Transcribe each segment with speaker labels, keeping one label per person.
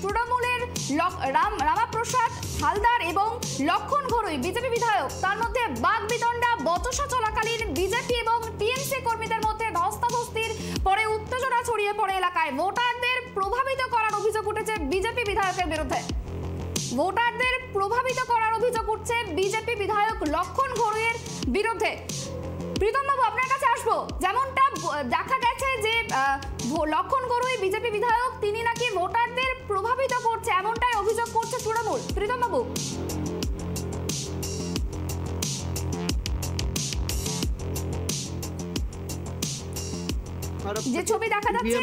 Speaker 1: তৃণমূলের রামাপ্রসাদ হালদার এবং লক্ষণ ঘরুই বিজেপি বিধায়ক, তার মধ্যে বাগবিতণ্ডা বচসা চলাকালীন বিজেপি এবং টিএমসি কর্মীদের মধ্যে ধস্তাধস্তির পরে উত্তেজনা ছড়িয়ে পড়ে এলাকায়। ভোটারদের প্রভাবিত করার অভিযোগ উঠেছে বিজেপি বিধায়কের বিরুদ্ধে। ভোটারদের প্রভাবিত করার অভিযোগ উঠছে বিজেপি বিধায়ক লক্ষণ ঘরুইয়ের বিরুদ্ধে। প্রীতম বাবু, আপনার কাছে আসবো। যেমনটা দেখা গেছে যে লক্ষণ ঘরুই বিজেপি বিধায়ক, তিনি নাকি ভোটারদের প্রভাবিত করছে, এমনটাই অভিযোগ করছে তৃণমূল। প্রীতম বাবু, যে ছবি দেখা যাচ্ছে,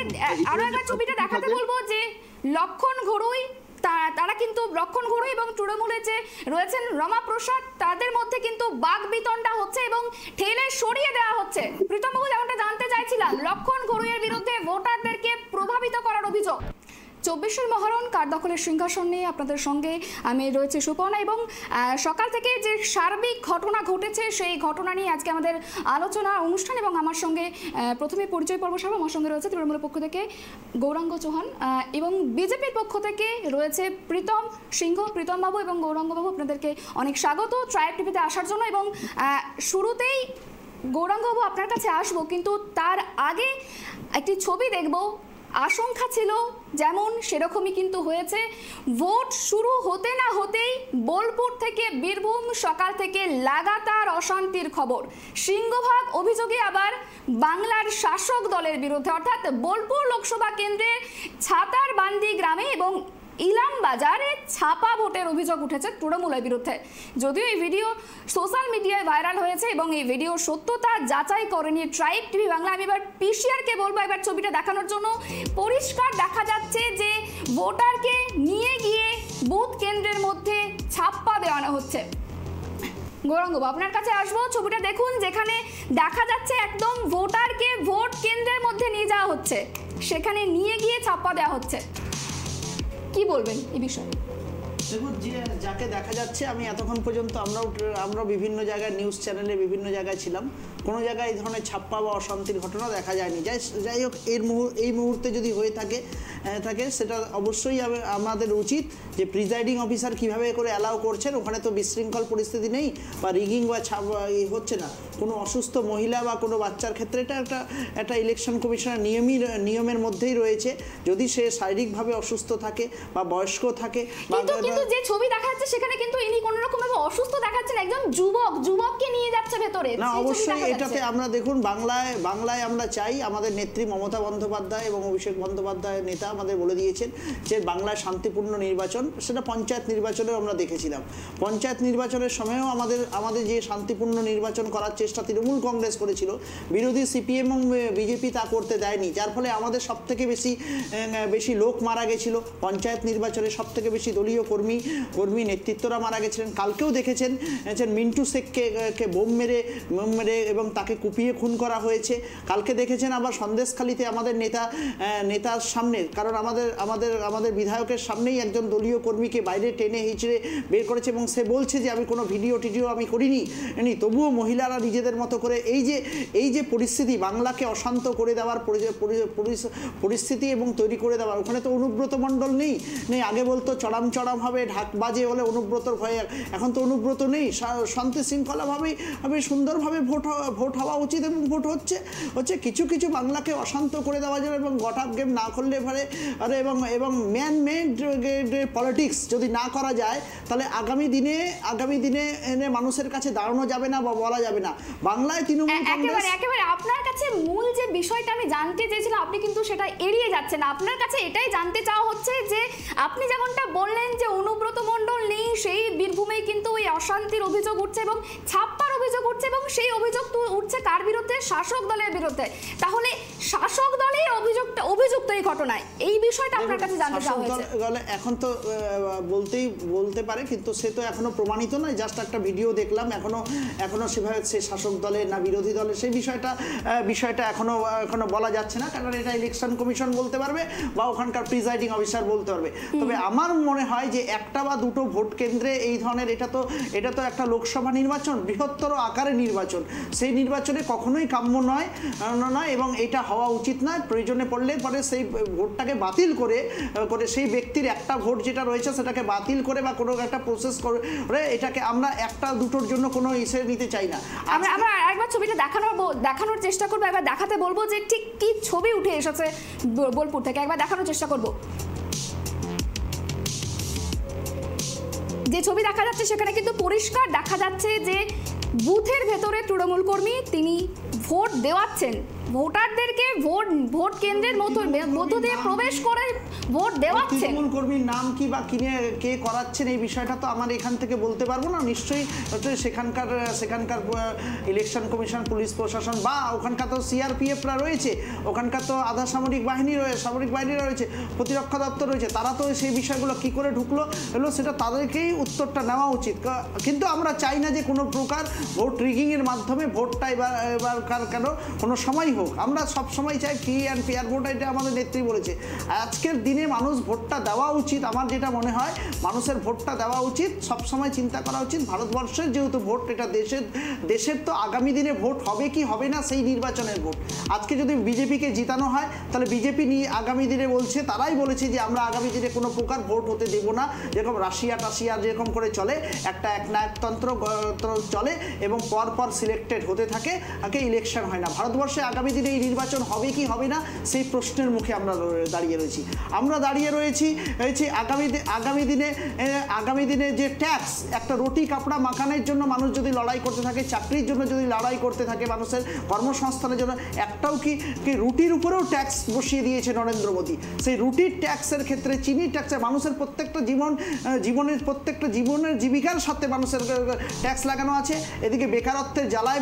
Speaker 1: আরো একবার ছবিটা দেখাতে বলবো, যে লক্ষণ ঘরুই, তারা কিন্তু লক্ষণ ঘরুই এবং তৃণমূলের যে রয়েছেন রমাপ্রসাদ, তাদের মধ্যে কিন্তু বাগবিতণ্ডা হচ্ছে এবং ঠেলে সরিয়ে দেওয়া হচ্ছে। প্রীতম বাবু, যেমনটা জানতে চাইছিলাম, লক্ষণ ঘরুইয়ের বিরুদ্ধে ভোটারদেরকে প্রভাবিত করার অভিযোগ। 24 মহরণ কার দখলের সিংহাসন নিয়ে আপনাদের সঙ্গে আমি রয়েছে সুপর্ণা, এবং সকাল থেকে যে সার্বিক ঘটনা ঘটেছে সেই ঘটনা নিয়ে আজকে আমাদের আলোচনা অনুষ্ঠান। এবং আমার সঙ্গে প্রথমে পরিচয় পর্ব সব, আমার সঙ্গে রয়েছে তৃণমূলের পক্ষ থেকে গৌরাঙ্গ চৌহান এবং বিজেপির পক্ষ থেকে রয়েছে প্রীতম সিংহ। প্রীতম বাবু এবং গৌরাঙ্গ বাবু, আপনাদেরকে অনেক স্বাগত ট্রাইব টিভিতে আসার জন্য। এবং শুরুতেই গৌরাঙ্গ বাবু আপনার কাছে আসবো, কিন্তু তার আগে একটি ছবি দেখব। আশঙ্কা ছিল যেমন সেরকমই কিন্তু হয়েছে। ভোট শুরু হতে না হতেই বোলপুর থেকে বীরভূম সকাল থেকে লাগাতার অশান্তির খবর। সিংহভাগ অভিযোগে আবার বাংলার শাসক দলের বিরুদ্ধে, অর্থাৎ বোলপুর লোকসভা কেন্দ্রের ছাতারবান্দি গ্রামে এবং ইলাম বাজারে ছাপা ভোটের অভিযোগ উঠেছে তৃণমূলের বিরুদ্ধে। যদিও এই ভিডিও সোশ্যাল মিডিয়ায় ভাইরাল হয়েছে এবং এই ভিডিও সত্যতা যাচাই করেনি ট্রাইব টিভি বাংলা। আমি এবার পিসিআরকে বলবো এবার ছবিটা দেখানোর জন্য। পরিষ্কার দেখা যাচ্ছে যে ভোটারকে নিয়ে গিয়ে বুথ কেন্দ্রের মধ্যে ছাপ্পা দেওয়ানো হচ্ছে। গৌরাঙ্গ, আপনার কাছে আসবো। ছবিটা দেখুন, যেখানে দেখা যাচ্ছে একদম ভোটারকে ভোট কেন্দ্রের মধ্যে নিয়ে যাওয়া হচ্ছে, সেখানে নিয়ে গিয়ে ছাপ্পা দেওয়া হচ্ছে। কি বলবেন এই বিষয়ে?
Speaker 2: দেখুন, যে যাকে দেখা যাচ্ছে, আমি এতক্ষণ পর্যন্ত আমরা বিভিন্ন জায়গায় নিউজ চ্যানেলে বিভিন্ন জায়গায় ছিলাম, কোনো জায়গায় এই ধরনের ছাপ্পা বা অশান্তির ঘটনা দেখা যায়নি। যাই হোক, এই মুহূর্তে যদি হয়ে থাকে সেটা অবশ্যই আমাদের উচিত যে প্রিজাইডিং অফিসার কিভাবে করে অ্যালাউ করছেন। ওখানে তো বিশৃঙ্খল পরিস্থিতি নেই বা রিগিং বা হচ্ছে না, কোনো অসুস্থ মহিলা বা কোনো বাচ্চার ক্ষেত্রে এটা একটা ইলেকশন কমিশনের নিয়মের মধ্যেই রয়েছে। যদি সে শারীরিকভাবে অসুস্থ থাকে বা বয়স্ক থাকে,
Speaker 1: কিন্তু যে ছবি দেখা যাচ্ছে সেখানে কিন্তু ইনি কোনো রকম ভাবে অসুস্থ দেখাচ্ছেন, একজন যুবককে নিয়ে যাচ্ছে ভেতরে।
Speaker 2: না, অবশ্যই এটাতে আমরা দেখুন, বাংলায় আমরা চাই, আমাদের নেত্রী মমতা বন্দ্যোপাধ্যায় এবং অভিষেক বন্দ্যোপাধ্যায় নেতা আমাদের বলে দিয়েছেন যে বাংলায় শান্তিপূর্ণ নির্বাচন, সেটা পঞ্চায়েত নির্বাচনেও আমরা দেখেছিলাম। পঞ্চায়েত নির্বাচনের সময়ও আমাদের যে শান্তিপূর্ণ নির্বাচন করার চেষ্টা তৃণমূল কংগ্রেস করেছিল, বিরোধী সিপিএম এবং বিজেপি তা করতে দেয়নি, যার ফলে আমাদের সবথেকে বেশি লোক মারা গেছিল পঞ্চায়েত নির্বাচনে। সবথেকে বেশি দলীয় কর্মী নেতৃত্বরা মারা গেছিলেন। কালকেও দেখেছেন মিন্টু শেখকে বোম মেরে এবং তাকে কুপিয়ে খুন করা হয়েছে। কালকে দেখেছেন আবার সন্দেশখালীতে আমাদের নেতার সামনে, কারণ আমাদের বিধায়কের সামনেই একজন দলীয় কর্মীকে বাইরে টেনে হিঁচড়ে বের করেছে এবং সে বলছে যে আমি কোনো ভিডিও আমি করিনি। তবুও মহিলারা নিজেদের মতো করে এই যে পরিস্থিতি, বাংলাকে অশান্ত করে দেওয়ার পরিস্থিতি এবং তৈরি করে দেওয়ার, ওখানে তো অনুব্রত মণ্ডল নেই। আগে বলতো চড়াম হবে, ঢাক বাজে বলে অনুব্রতর ভয়ে, এখন তো অনুব্রত নেই। শান্তি শৃঙ্খলাভাবেই সুন্দরভাবে ভোট হওয়া উচিত এবং ভোট হচ্ছে কিছু বাংলাকে অশান্ত করে দেওয়া যাবে এবং গটআপ গেম না করলে পারে এবং ম্যান মেড পলিটিক্স যদি না করা যায়, তাহলে আগামী দিনে মানুষের কাছে দাঁড়ানো যাবে না বা বলা যাবে না বাংলায় তৃণমূল কংগ্রেস।
Speaker 1: একেবারে আপনার কাছে মূল যে বিষয়টা আমি জানতে চেয়েছিলাম, আপনি কিন্তু সেটা এড়িয়ে যাচ্ছেন। আপনার কাছে এটাই জানতে চাওয়া হচ্ছে যে আপনি যেমনটা বললেন যে অনুব্রত মণ্ডল নেই, সেই বীরভূমেই কিন্তু ওই অশান্তির অভিযোগ উঠছে এবং ছাপ্পার অভিযোগ উঠছে, এবং সেই অভিযোগ উঠছে কার বিরুদ্ধে? শাসক দলের বিরুদ্ধে। তাহলে শাসক দলের অভিযুক্ত এই ঘটনায়, এই বিষয়টা আপনার কাছে জানতে চাওয়া হয়েছে।
Speaker 2: এখন তো বলতে পারে, কিন্তু সে তো এখনো প্রমাণিত নয়। জাস্ট একটা ভিডিও দেখলাম, এখনো সেভাবে সে শাসক দলের না বিরোধী দলের, সেই বিষয়টা এখনো বলা যাচ্ছে না, কারণ এটা ইলেকশন কমিশন বলতে পারবে বা ওখানকার প্রিজাইডিং অফিসার বলতে পারবে। তবে আমার মনে হয় যে একটা বা দুটো ভোট কেন্দ্রে এই ধরনের, এটা তো একটা লোকসভা নির্বাচন, বৃহত্তর আকারে নির্বাচন, সেই নির্বাচনে কখনোই কাম্য নয় এবং এটা হওয়া দেওয়া উচিত নয়। প্রয়োজনে পড়লে পরে সেই ভোটটাকে বাতিল করে সেই ব্যক্তির একটা ভোট যেটা রয়েছে সেটাকে বাতিল করে বা কোনো একটা প্রসেস করে এটাকে আমরা একটা দুটোর জন্য কোনো ইসে নিতে চাই না।
Speaker 1: আমরা আরেকবার ছবিটা দেখানোর চেষ্টা করবো, একবার দেখাতে বলবো যে ঠিক কি ছবি উঠে এসেছে বোলপুর থেকে, একবার দেখানোর চেষ্টা করব। যে ছবি দেখা যাচ্ছে সেখানে কিন্তু পরিষ্কার দেখা যাচ্ছে যে বুথের ভেতরে তৃণমূল কর্মী তিনি ভোট দেওয়াচ্ছেন, ভোটারদেরকে ভোট কেন্দ্রের মধ্য দিয়ে প্রবেশ করে ভোট দেওয়াচ্ছেন।
Speaker 2: তৃণমূল কর্মীর নাম কি বা কিনে কে করাচ্ছেন এই বিষয়টা তো আমার এখান থেকে বলতে পারবো না। নিশ্চয়ই সেখানকার ইলেকশন কমিশন, পুলিশ প্রশাসন বা ওখানকার তো সিআরপিএফরা রয়েছে, ওখানকার তো আধা সামরিক বাহিনীরা রয়েছে, প্রতিরক্ষা দপ্তর রয়েছে, তারা তো সেই বিষয়গুলো কি করে ঢুকলো সেটা তাদেরকেই উত্তরটা নেওয়া উচিত। কিন্তু আমরা চাই না যে কোনো প্রকার ভোট রিগিংয়ের মাধ্যমে ভোটটা এবার কেন কোনো সময় হোক, আমরা সব সময় চাই ফ্রি অ্যান্ড ফেয়ার ভোট। এটা আমাদের নেত্রী বলেছে। আজকের দিনে মানুষ ভোটটা দেওয়া উচিত, আমার যেটা মনে হয় মানুষের ভোটটা দেওয়া উচিত। সবসময় চিন্তা করা উচিত ভারতবর্ষের যেহেতু ভোট, এটা দেশের তো আগামী দিনে ভোট হবে কি হবে না সেই নির্বাচনের ভোট। আজকে যদি বিজেপিকে জিতানো হয় তাহলে বিজেপি নিয়ে আগামী দিনে তারাই বলেছে যে আমরা আগামী দিনে কোনো প্রকার ভোট হতে দেব না। যেরকম রাশিয়া যেরকম করে চলে, একটা একনায়কতন্ত্র চলে এবং পরপর সিলেক্টেড হতে থাকে, ইলেকশন হয় না। ভারতবর্ষে আগামী দিনে এই নির্বাচন হবে কি হবে না সেই প্রশ্নের মুখে আমরা দাঁড়িয়ে রয়েছি। আগামী দিনে যে ট্যাক্স, একটা রুটি কাপড়া মাখানোর জন্য মানুষ যদি লড়াই করতে থাকে, চাকরির জন্য যদি লড়াই করতে থাকে, মানুষের কর্মসংস্থানের জন্য একটাও কি রুটির উপরেও ট্যাক্স বসিয়ে দিয়েছে নরেন্দ্র মোদী। সেই রুটির ট্যাক্সের ক্ষেত্রে, চিনির ট্যাক্সে মানুষের প্রত্যেকটা জীবনের জীবিকার সাথে মানুষের ট্যাক্স লাগানো আছে। এদিকে বেকারত্বের জ্বালায়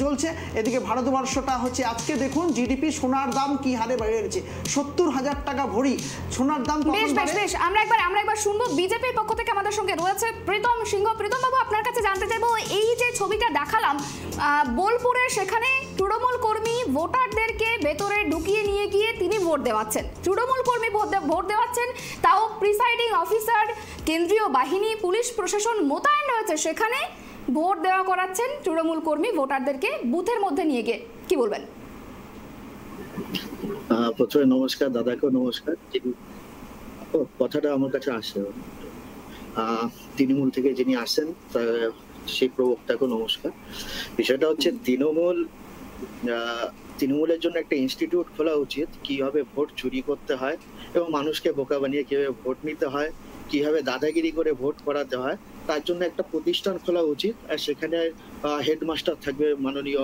Speaker 2: জ্বলছে, এদিকে ভারতবর্ষটা হচ্ছে আজকে দেখুন জিডিপি, সোনার দাম কি হারে বেড়েছে, 70,000 টাকা ভরি সোনার দাম।
Speaker 1: বেশ আমরা একবার শুনবো বিজেপির পক্ষ থেকে আমাদের সঙ্গে রয়েছে প্রীতম সিংহ। প্রীতম বাবু, আপনার কাছে জানতে চাইবো, এই যে ছবিটা দেখালাম বোলপুরে, সেখানে তৃণমূল কর্মী ভোটারদেরকে ভেতরে ঢুকিয়ে নিয়ে গিয়ে তিনি ভোট দেওয়াচ্ছেন, তৃণমূল কর্মী ভোট দেওয়াচ্ছেন, তাও প্রিসাইডিং অফিসার, কেন্দ্রীয় বাহিনী, পুলিশ প্রশাসন মোতায়েন রয়েছে, সেখানে ভোট দেওয়া করাচ্ছেন তৃণমূল কর্মী ভোটারদেরকে বুথের মধ্যে নিয়ে গিয়ে। কি বলবেন?
Speaker 3: প্রথমে নমস্কার, দাদাকেও নমস্কার। কথাটা আমার কাছে আসে তৃণমূল থেকে যিনি আসেন সেই প্রবক্তাকেও নমস্কার। বিষয়টা হচ্ছে তৃণমূলের জন্য একটা ইনস্টিটিউট খোলা উচিত, কিভাবে ভোট চুরি করতে হয় এবং মানুষকে বোকা বানিয়ে কিভাবে ভোট নিতে হয়, কিভাবে দাদাগিরি করে ভোট করাতে হয়, তার জন্য একটা প্রতিষ্ঠান খোলা উচিত। আর সেখানে হেডমাস্টার থাকবে মাননীয়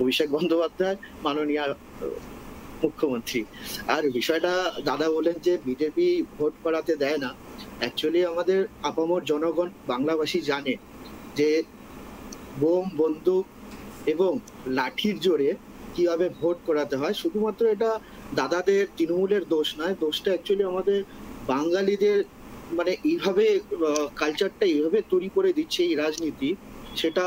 Speaker 3: অভিষেক বন্দ্যোপাধ্যায়, মাননীয় মুখ্যমন্ত্রী। আর বিষয়টা দাদা বলেন যে বিজেপি ভোট করাতে দেয় না, অ্যাকচুয়ালি আমাদের আপামর জনগণ বাংলাবাসী জানে যে বোম, বন্দুক এবং লাঠির জোরে কিভাবে ভোট করাতে হয়। শুধুমাত্র এটা দাদাদের তৃণমূলের দোষ নয়, দোষটা অ্যাকচুয়ালি আমাদের বাঙালিদের, মানে এইভাবে কালচারটা এইভাবে তৈরি করে দিচ্ছে এই রাজনীতি। সেটা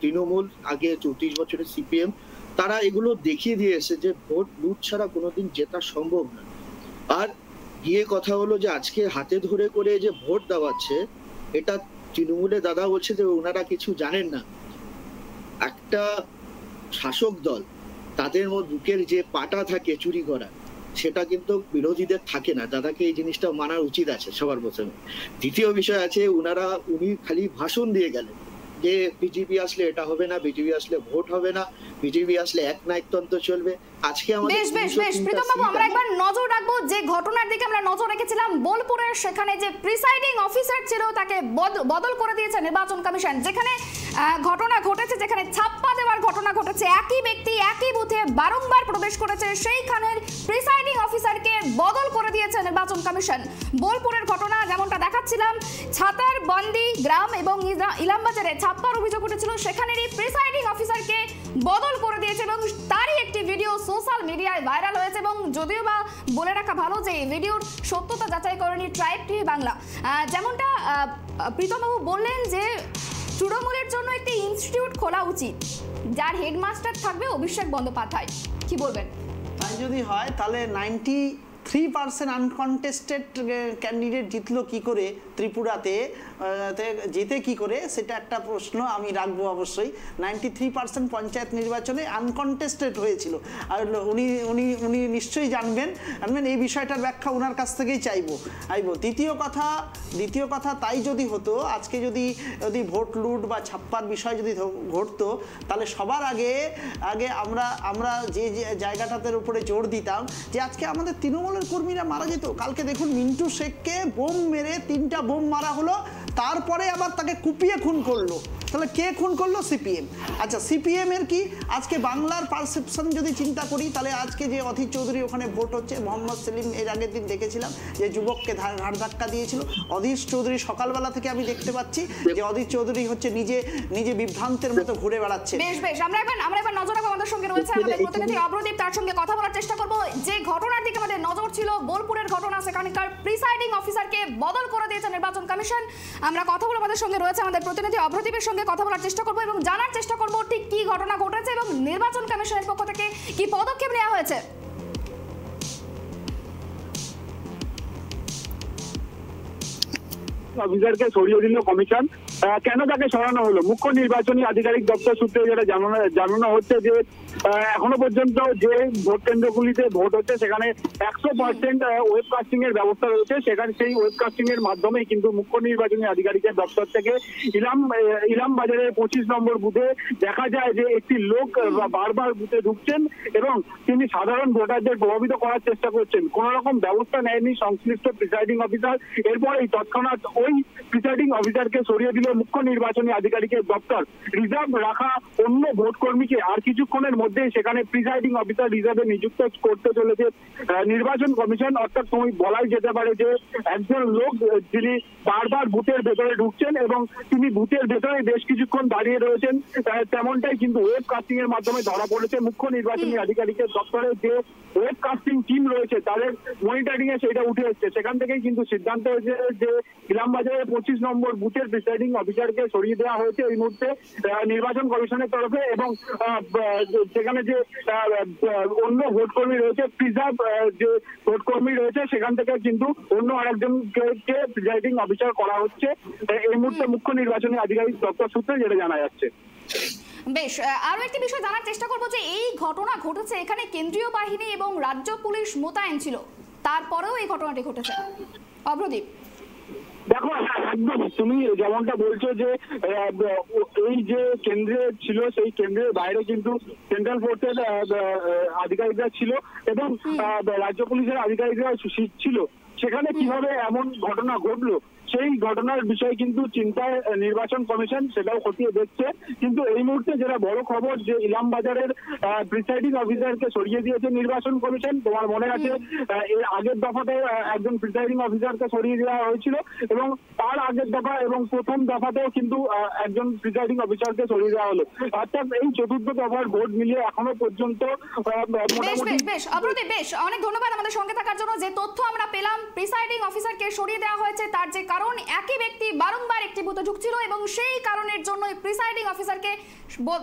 Speaker 3: তৃণমূল, আগে 34 বছরের সিপিএম, তারা এগুলো দেখিয়ে দিয়েছে যে ভোট লুট ছাড়া কোনোদিন জেতা সম্ভব না। আর গিয়ে কথা হলো যে আজকে হাতে ধরে করে যে ভোট দেওয়াচ্ছে, এটা তৃণমূলে দাদা বলছে যে ওনারা কিছু জানেন না। একটা শাসক দল, তাদের বুকের যে পাটা থাকে চুরি করা, সেটা কিন্তু বিরোধীদের থাকে না। দাদাকে এই জিনিসটা মানার উচিত আছে সবার প্রথমে। দ্বিতীয় বিষয় আছে, উনি খালি ভাষণ দিয়ে গেলেন যে বিজেপি আসলে এটা হবে না, বিজেপি আসলে ভোট হবে না, বিজেপি আসলে একনায়কতন্ত্র চলবে। আজকে আমাদের
Speaker 1: বেশ প্রীতম বাবু, আমরা একবার নজর রাখবো যে ঘটনার দিকে আমরা নজর রেখেছিলাম বোলপুরের, সেখানে যে প্রিসাইডিং অফিসার ছিল তাকে বদল করে দিয়েছে নির্বাচন কমিশন। যেখানে ঘটনা ঘটেছে, যেখানে ছাপ্পা দেওয়ার ঘটনা ঘটেছে, একই ব্যক্তি একই বুথে বারংবার প্রবেশ করেছে, সেইখানের প্রিসাইডিং অফিসারকে বদল করে দিয়েছে নির্বাচন কমিশন। বোলপুরের ঘটনা যেমনটা দেখাচ্ছিলাম, ছাতার বন্দি গ্রাম এবং ইলামবাজারে ছাপ্পার অভিযোগ উঠেছিল, সেখানেরই প্রিসাইডিং অফিসারকে বদল করে দিয়েছে এবং তারই একটি ভিডিও সোশ্যাল মিডিয়ায় ভাইরাল হয়েছে। এবং যদিও বা বলে রাখা ভালো যে এই ভিডিওর সত্যতা যাচাই করেনি ট্রাইব টিভি বাংলা। যেমনটা প্রীতমবাবু বললেন যে তৃণমূলের জন্য একটি ইনস্টিটিউট খোলা উচিত, যার হেডমাস্টার থাকবে অভিষেক বন্দ্যোপাধ্যায়। কি বলবেন?
Speaker 2: তাই যদি হয় তাহলে 93 3% আনকনটেস্টেড ক্যান্ডিডেট জিতলো কি করে ত্রিপুরাতে, জিতে কি করে, সেটা একটা প্রশ্ন আমি রাখবো অবশ্যই। 93% পঞ্চায়েত নির্বাচনে আনকনটেস্টেড হয়েছিল, আর উনি উনি উনি নিশ্চয়ই জানবেন এই বিষয়টার ব্যাখ্যা ওনার কাছ থেকেই চাইবো। দ্বিতীয় কথা, তাই যদি হতো, আজকে যদি ভোট লুট বা ছাপ্পার বিষয় যদি ঘটতো, তাহলে সবার আগে আমরা যে জায়গাটাতে উপরে জোর দিতাম যে আজকে আমাদের তৃণমূলের কর্মীরা মারা যেত। কালকে দেখুন মিন্টু শেখকে বোম মেরে 3টা বোম মারা হলো, তারপরে আবার তাকে কুপিয়ে খুন করলো। তাহলে কে খুন করলো? সিপিএম। আচ্ছা, সিপিএম এর কি আজকে বাংলার পারসেপশন যদি চিন্তা করি, তাহলে আজকে যে অধীর চৌধুরী ওখানে ভোট হচ্ছে, মোহাম্মদ সেলিম এর আগের দিন দেখেছিলাম যে যুবককে ঘাড় ধাক্কা দিয়েছিল, অধীর চৌধুরী সকালবেলা থেকে আমি দেখতে পাচ্ছি যে অধীর চৌধুরী হচ্ছে নিজে বিভ্রান্তের মতো ঘুরে বেড়াচ্ছে।
Speaker 1: বেশ আমরা এবার নজর রাখবো, আমাদের সঙ্গে রয়েছে আমাদের প্রতিনিধি অভ্রদীপ, তার সঙ্গে কথা বলার চেষ্টা করব। যে ঘটনার দিকে আমাদের নজর ছিল, বোলপুরের ঘটনা, সেখানকার প্রিসাইডিং অফিসারকে বদল করে দিয়েছে নির্বাচন কমিশন। আমরা কথা বলে আমাদের সঙ্গে রয়েছে আমাদের প্রতিনিধি অভ্রদীপের সঙ্গে কথা বলার চেষ্টা করব এবং জানার চেষ্টা করব ঠিক কি ঘটনা ঘটেছে এবং নির্বাচন কমিশনের পক্ষ থেকে কি পদক্ষেপ নেওয়া হয়েছে।
Speaker 4: অফিসারকে সরিয়ে দিল কমিশন। কেন তাকে সরানো হলো? মুখ্য নির্বাচনী আধিকারিক দপ্তর সূত্রে যেটা জানানো হচ্ছে যে এখনো পর্যন্ত যে ভোট কেন্দ্রগুলিতে ভোট হচ্ছে সেখানে 100% ওয়েবকাস্টিং এর ব্যবস্থা রয়েছে। সেখানে সেই ওয়েবকাস্টিং এর মাধ্যমেই কিন্তু মুখ্য নির্বাচনী আধিকারিকের দপ্তর থেকে ইলাম বাজারের 25 নম্বর বুথে দেখা যায় যে একটি লোক বারবার বুথে ঢুকছেন এবং তিনি সাধারণ ভোটারদের প্রভাবিত করার চেষ্টা করছেন। কোন রকম ব্যবস্থা নেয়নি সংশ্লিষ্ট প্রিসাইডিং অফিসার। এরপরেই তৎক্ষণাৎ ওই প্রিসাইডিং অফিসারকে সরিয়ে দিল মুখ্য নির্বাচনী আধিকারিকের দপ্তর। রিজার্ভ রাখা অন্য ভোট কর্মীকে আর কিছুক্ষণের মধ্যে সেখানে প্রিসাইডিং অফিসার রিজার্ভে নিযুক্ত করতে চলেছে নির্বাচন কমিশন। অর্থাৎ তুমি বলাই যেতে পারে যে একজন লোক যিনি বারবার বুথের ভেতরে ঢুকছেন এবং তিনি বুথের ভেতরে বেশ কিছুক্ষণ দাঁড়িয়ে রয়েছেন, তেমনটাই কিন্তু ওয়েব কাস্টিং এর মাধ্যমে ধরা পড়েছে। মুখ্য নির্বাচনী আধিকারিকের দপ্তরে যে ওয়েব কাস্টিং টিম রয়েছে তাদের মনিটরিং এ সেটা উঠে এসছে। সেখান থেকেই কিন্তু সিদ্ধান্ত হয়েছে যে ইলামবাজারের 25 নম্বর বুথের প্রিসাইডিং অফিসারকে সরিয়ে দেওয়া হয়েছে এই মুহূর্তে নির্বাচন কমিশনের তরফে। এবং সেখানে যে অন্য ভোট কর্মী রয়েছে, প্রিজার্ভ যে ভোট কর্মী রয়েছে, সেখান থেকে কিন্তু অন্য আরেকজনকে প্রিসাইডিং অফিসার করা হচ্ছে এই মুহূর্তে মুখ্য নির্বাচনী আধিকারিক দপ্তর সূত্রে যেটা জানা যাচ্ছে।
Speaker 1: বেশ, আরো একটি বিষয় জানার চেষ্টা করবো যে এই ঘটনা ঘটেছে, এখানে কেন্দ্রীয় বাহিনী এবং রাজ্য পুলিশ মোতায়েন ছিল, তারপরেও এই ঘটনাটি ঘটেছে। অভ্রদীপ,
Speaker 4: দেখো একদম তুমি যেমনটা বলছো যে এই যে কেন্দ্রে ছিল সেই কেন্দ্রের বাইরে কিন্তু সেন্ট্রাল ফোর্সের আধিকারিকরা ছিল এবং রাজ্য পুলিশের আধিকারিকরা ছিল। সেখানে কিভাবে এমন ঘটনা ঘটলো সেই ঘটনার বিষয়ে কিন্তু চিন্তায় নির্বাচন কমিশন, সেটাও খতিয়ে দেখছে। কিন্তু এই মুহূর্তে যেটা বড় খবর যে ইলামবাজারের প্রিসাইডিং অফিসারকে সরিয়ে দিয়েছে নির্বাচন কমিশন। তোমার মনে আছে এর আগের দফাতে একজন প্রিসাইডিং অফিসারকে সরিয়ে দেওয়া হয়েছিল এবং তার আগের দফা এবং প্রথম দফাতেও কিন্তু একজন প্রিসাইডিং অফিসারকে সরিয়ে দেওয়া হলো। অর্থাৎ এই চতুর্থ দফার ভোট মিলিয়ে এখনো পর্যন্ত
Speaker 1: বেশ অভ্রদীপ, বেশ অনেক ধন্যবাদ আমাদের সঙ্গে থাকার জন্য। যে তথ্য আমরা পেলাম, প্রিসাইডিং অফিসারকে সরিয়ে দেওয়া হয়েছে, তার যে কারণ একই ব্যক্তি বারংবার একটি বুথে ঢুকছিল এবং সেই কারণের জন্য প্রিসাইডিং অফিসারকে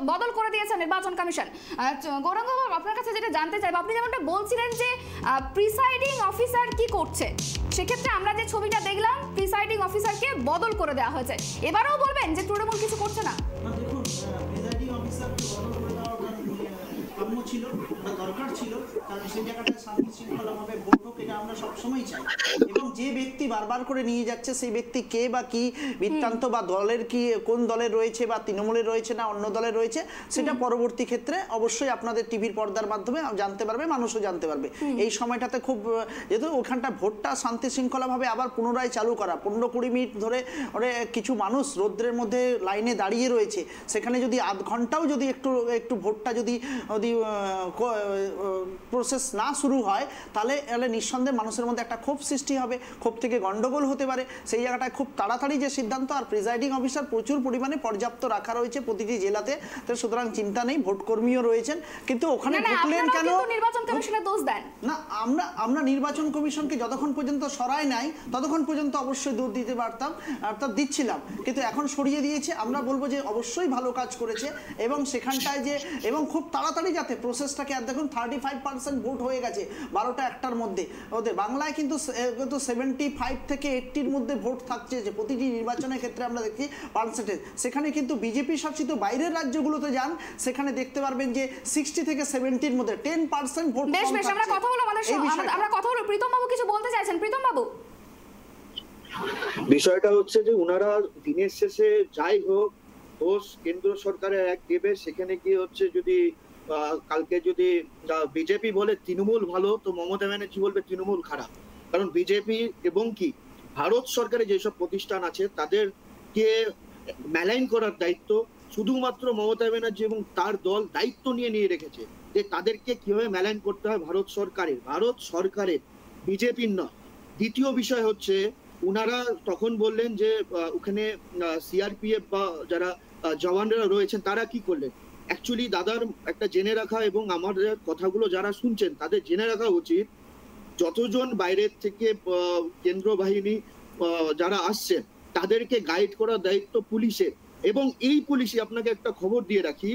Speaker 1: বদল করে দিয়েছে নির্বাচন কমিশন। গৌরাঙ্গ, আপনার কাছে যেটা জানতে চাইব, আপনি যেমনটা বলছিলেন যে প্রিসাইডিং অফিসার কি করছে, সেক্ষেত্রে আমরা যে ছবিটা দেখলাম প্রিসাইডিং অফিসারকে বদল করে দেওয়া হয়েছে, এবারেও বলবেন যে তৃণমূল কিছু করছে না?
Speaker 2: দেখুন, প্রিসাইডিং অফিসারকে বদল করে দেওয়া কাম্য ছিল, দরকার ছিল, কারণ সেই জায়গাটা শান্তি শৃঙ্খলাভাবে ভোট হোক, এটা আমরা সবসময় চাই। এবং যে ব্যক্তি বারবার করে নিয়ে যাচ্ছে সেই ব্যক্তি কে বা কি বৃত্তান্ত বা দলের কি, কোন দলের রয়েছে বা তৃণমূলের রয়েছে না অন্য দলের রয়েছে, সেটা পরবর্তী ক্ষেত্রে অবশ্যই আপনাদের টিভির পর্দার মাধ্যমে জানতে পারবে, মানুষও জানতে পারবে। এই সময়টাতে খুব, যেহেতু ওখানটা ভোটটা শান্তি শৃঙ্খলাভাবে আবার পুনরায় চালু করা, 15-20 মিনিট ধরে কিছু মানুষ রৌদ্রের মধ্যে লাইনে দাঁড়িয়ে রয়েছে, সেখানে যদি আধ ঘন্টাও যদি একটু ভোটটা যদি প্রসেস না শুরু হয়, তাহলে নিঃসন্দেহে মানুষের মধ্যে একটা ক্ষোভ সৃষ্টি হবে, ক্ষোভ থেকে গন্ডগোল হতে পারে। সেই জায়গাটায় খুব তাড়াতাড়ি যে সিদ্ধান্ত, আর প্রিসাইডিং অফিসার প্রচুর পরিমাণে পর্যাপ্ত রাখা রয়েছে প্রতিটি জেলাতে, তো সুতরাং চিন্তা নেই, ভোট কর্মীও রয়েছেন। কিন্তু ওখানে ঢুকলেন কেন?
Speaker 1: নির্বাচন কমিশনের দোষ দেন
Speaker 2: না, আমরা নির্বাচন কমিশনকে যতক্ষণ পর্যন্ত সরায় নাই ততক্ষণ পর্যন্ত অবশ্যই দূর দিতে পারতাম, অর্থাৎ দিচ্ছিলাম, কিন্তু এখন সরিয়ে দিয়েছে। আমরা বলবো যে অবশ্যই ভালো কাজ করেছে এবং সেখানটায় যে, এবং খুব তাড়াতাড়ি যাতে প্রসেসটাকে, আর দেখুন 35% ভোট হয়ে গেছে 12টা 1টার মধ্যে। ওদের বাংলায় কিন্তু 75 থেকে 80-র মধ্যে ভোট থাকছে, যে প্রতিটি নির্বাচনের ক্ষেত্রে আমরা দেখি পার্সেন্টেজ। সেখানে কিন্তু বিজেপি শাসিত বাইরের রাজ্যগুলোতে যান, সেখানে দেখতে পারবেন যে 60 থেকে 70-র মধ্যে 10% ভোট।
Speaker 1: বেশ বেশ, আমরা কথা বলবো আমরা কথা বলবো। প্রীতম বাবু কিছু বলতে চাইছেন? প্রীতম বাবু,
Speaker 3: বিষয়টা হচ্ছে যে ওনারা দিনের শেষে যাই হোক দোষ কেন্দ্র সরকারের এক দেবে, সেখানে কি হচ্ছে যদি কালকে যদি বিজেপি বলে তৃণমূল ভালো, তো মমতা ব্যানার্জি বলবে তৃণমূল খারাপ। কারণ বিজেপি এবং কি ভারত সরকারের যেসব প্রতিষ্ঠান আছে তাদেরকে মেলাইন করার দায়িত্ব শুধুমাত্র মমতা ব্যানার্জি এবং তার দল দায়িত্ব নিয়ে রেখেছে, যে তাদেরকে কিভাবে মেলাইন করতে হয় ভারত সরকারের, বিজেপির নয়। দ্বিতীয় বিষয় হচ্ছে উনারা তখন বললেন যে ওখানে সিআরপিএফ বা যারা জওয়ানরা রয়েছেন তারা কি করলেন। অ্যাকচুয়ালি দাদার একটা জেনে রাখা এবং আমাদের কথাগুলো যারা শুনছেন তাদের জেনে রাখা উচিত, যতজন বাইরের থেকে কেন্দ্র বাহিনী যারা আসছেন তাদেরকে গাইড করার দায়িত্ব পুলিশের। এবং এই পুলিশই আপনাকে একটা খবর দিয়ে রাখি,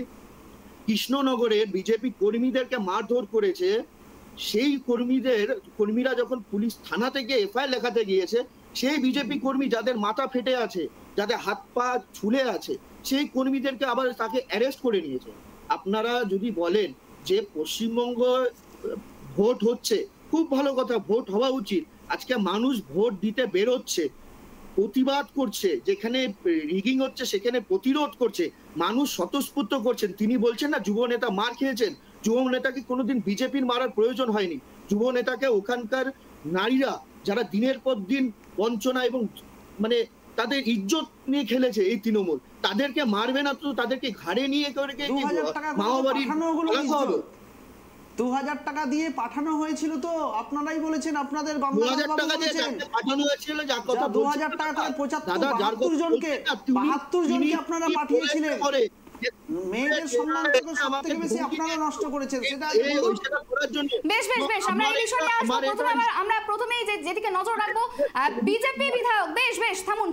Speaker 3: কৃষ্ণনগরের বিজেপি কর্মীদেরকে মারধর করেছে। সেই কর্মীরা যখন পুলিশ থানা থেকে এফআইআর লেখাতে গিয়েছে, সেই বিজেপি কর্মী যাদের মাথা ফেটে আছে, যাদের হাত পা ঝুলে আছে, সেই কর্মীদেরকে আবার তাকে অ্যারেস্ট করে নিয়েছে। আপনারা যদি বলেন যে পশ্চিমবঙ্গ ভোট হচ্ছে, খুব ভালো কথা, ভোট হওয়া উচিত। আজকে মানুষ ভোট দিতে বেরোচ্ছে, প্রতিবাদ করছে, যেখানে রিগিং হচ্ছে সেখানে প্রতিরোধ করছে, মানুষ স্বতঃস্ফূর্ত করছেন। তিনি বলছেন না যুব নেতা মার খেয়েছেন, যুব নেতাকে কোনোদিন বিজেপির মারার প্রয়োজন হয়নি। যুব নেতাকে ওখানকার নারীরা যারা দিনের পর দিন বঞ্চনা এবং মানে তাদের ইজ্জত নিয়ে খেলেছে এই তৃণমূল, তাদেরকে মারবে না তো তাদেরকে ঘাড়ে নিয়ে মামাবাড়ির
Speaker 2: 2000 টাকা দিয়ে পাঠানো হয়েছিল, তো আপনারাই বলেছেন, আপনাদের
Speaker 3: 2000 টাকা দিয়ে পাঠানো হয়েছিল, যার কথা
Speaker 2: 2000 টাকা করে 72 জনকে আপনারা পাঠিয়েছিলেন। মেয়েদের সম্মানটাকে সবথেকে বেশি আপনারা নষ্ট করেছেন, সেটা
Speaker 1: বেশ বেশ বেশ, আমরা এই বিষয়ে আসবো। আমরা প্রথমেই যেদিকে নজর রাখবো বিজেপি বিধায়ক, বেশ বেশ থামুন,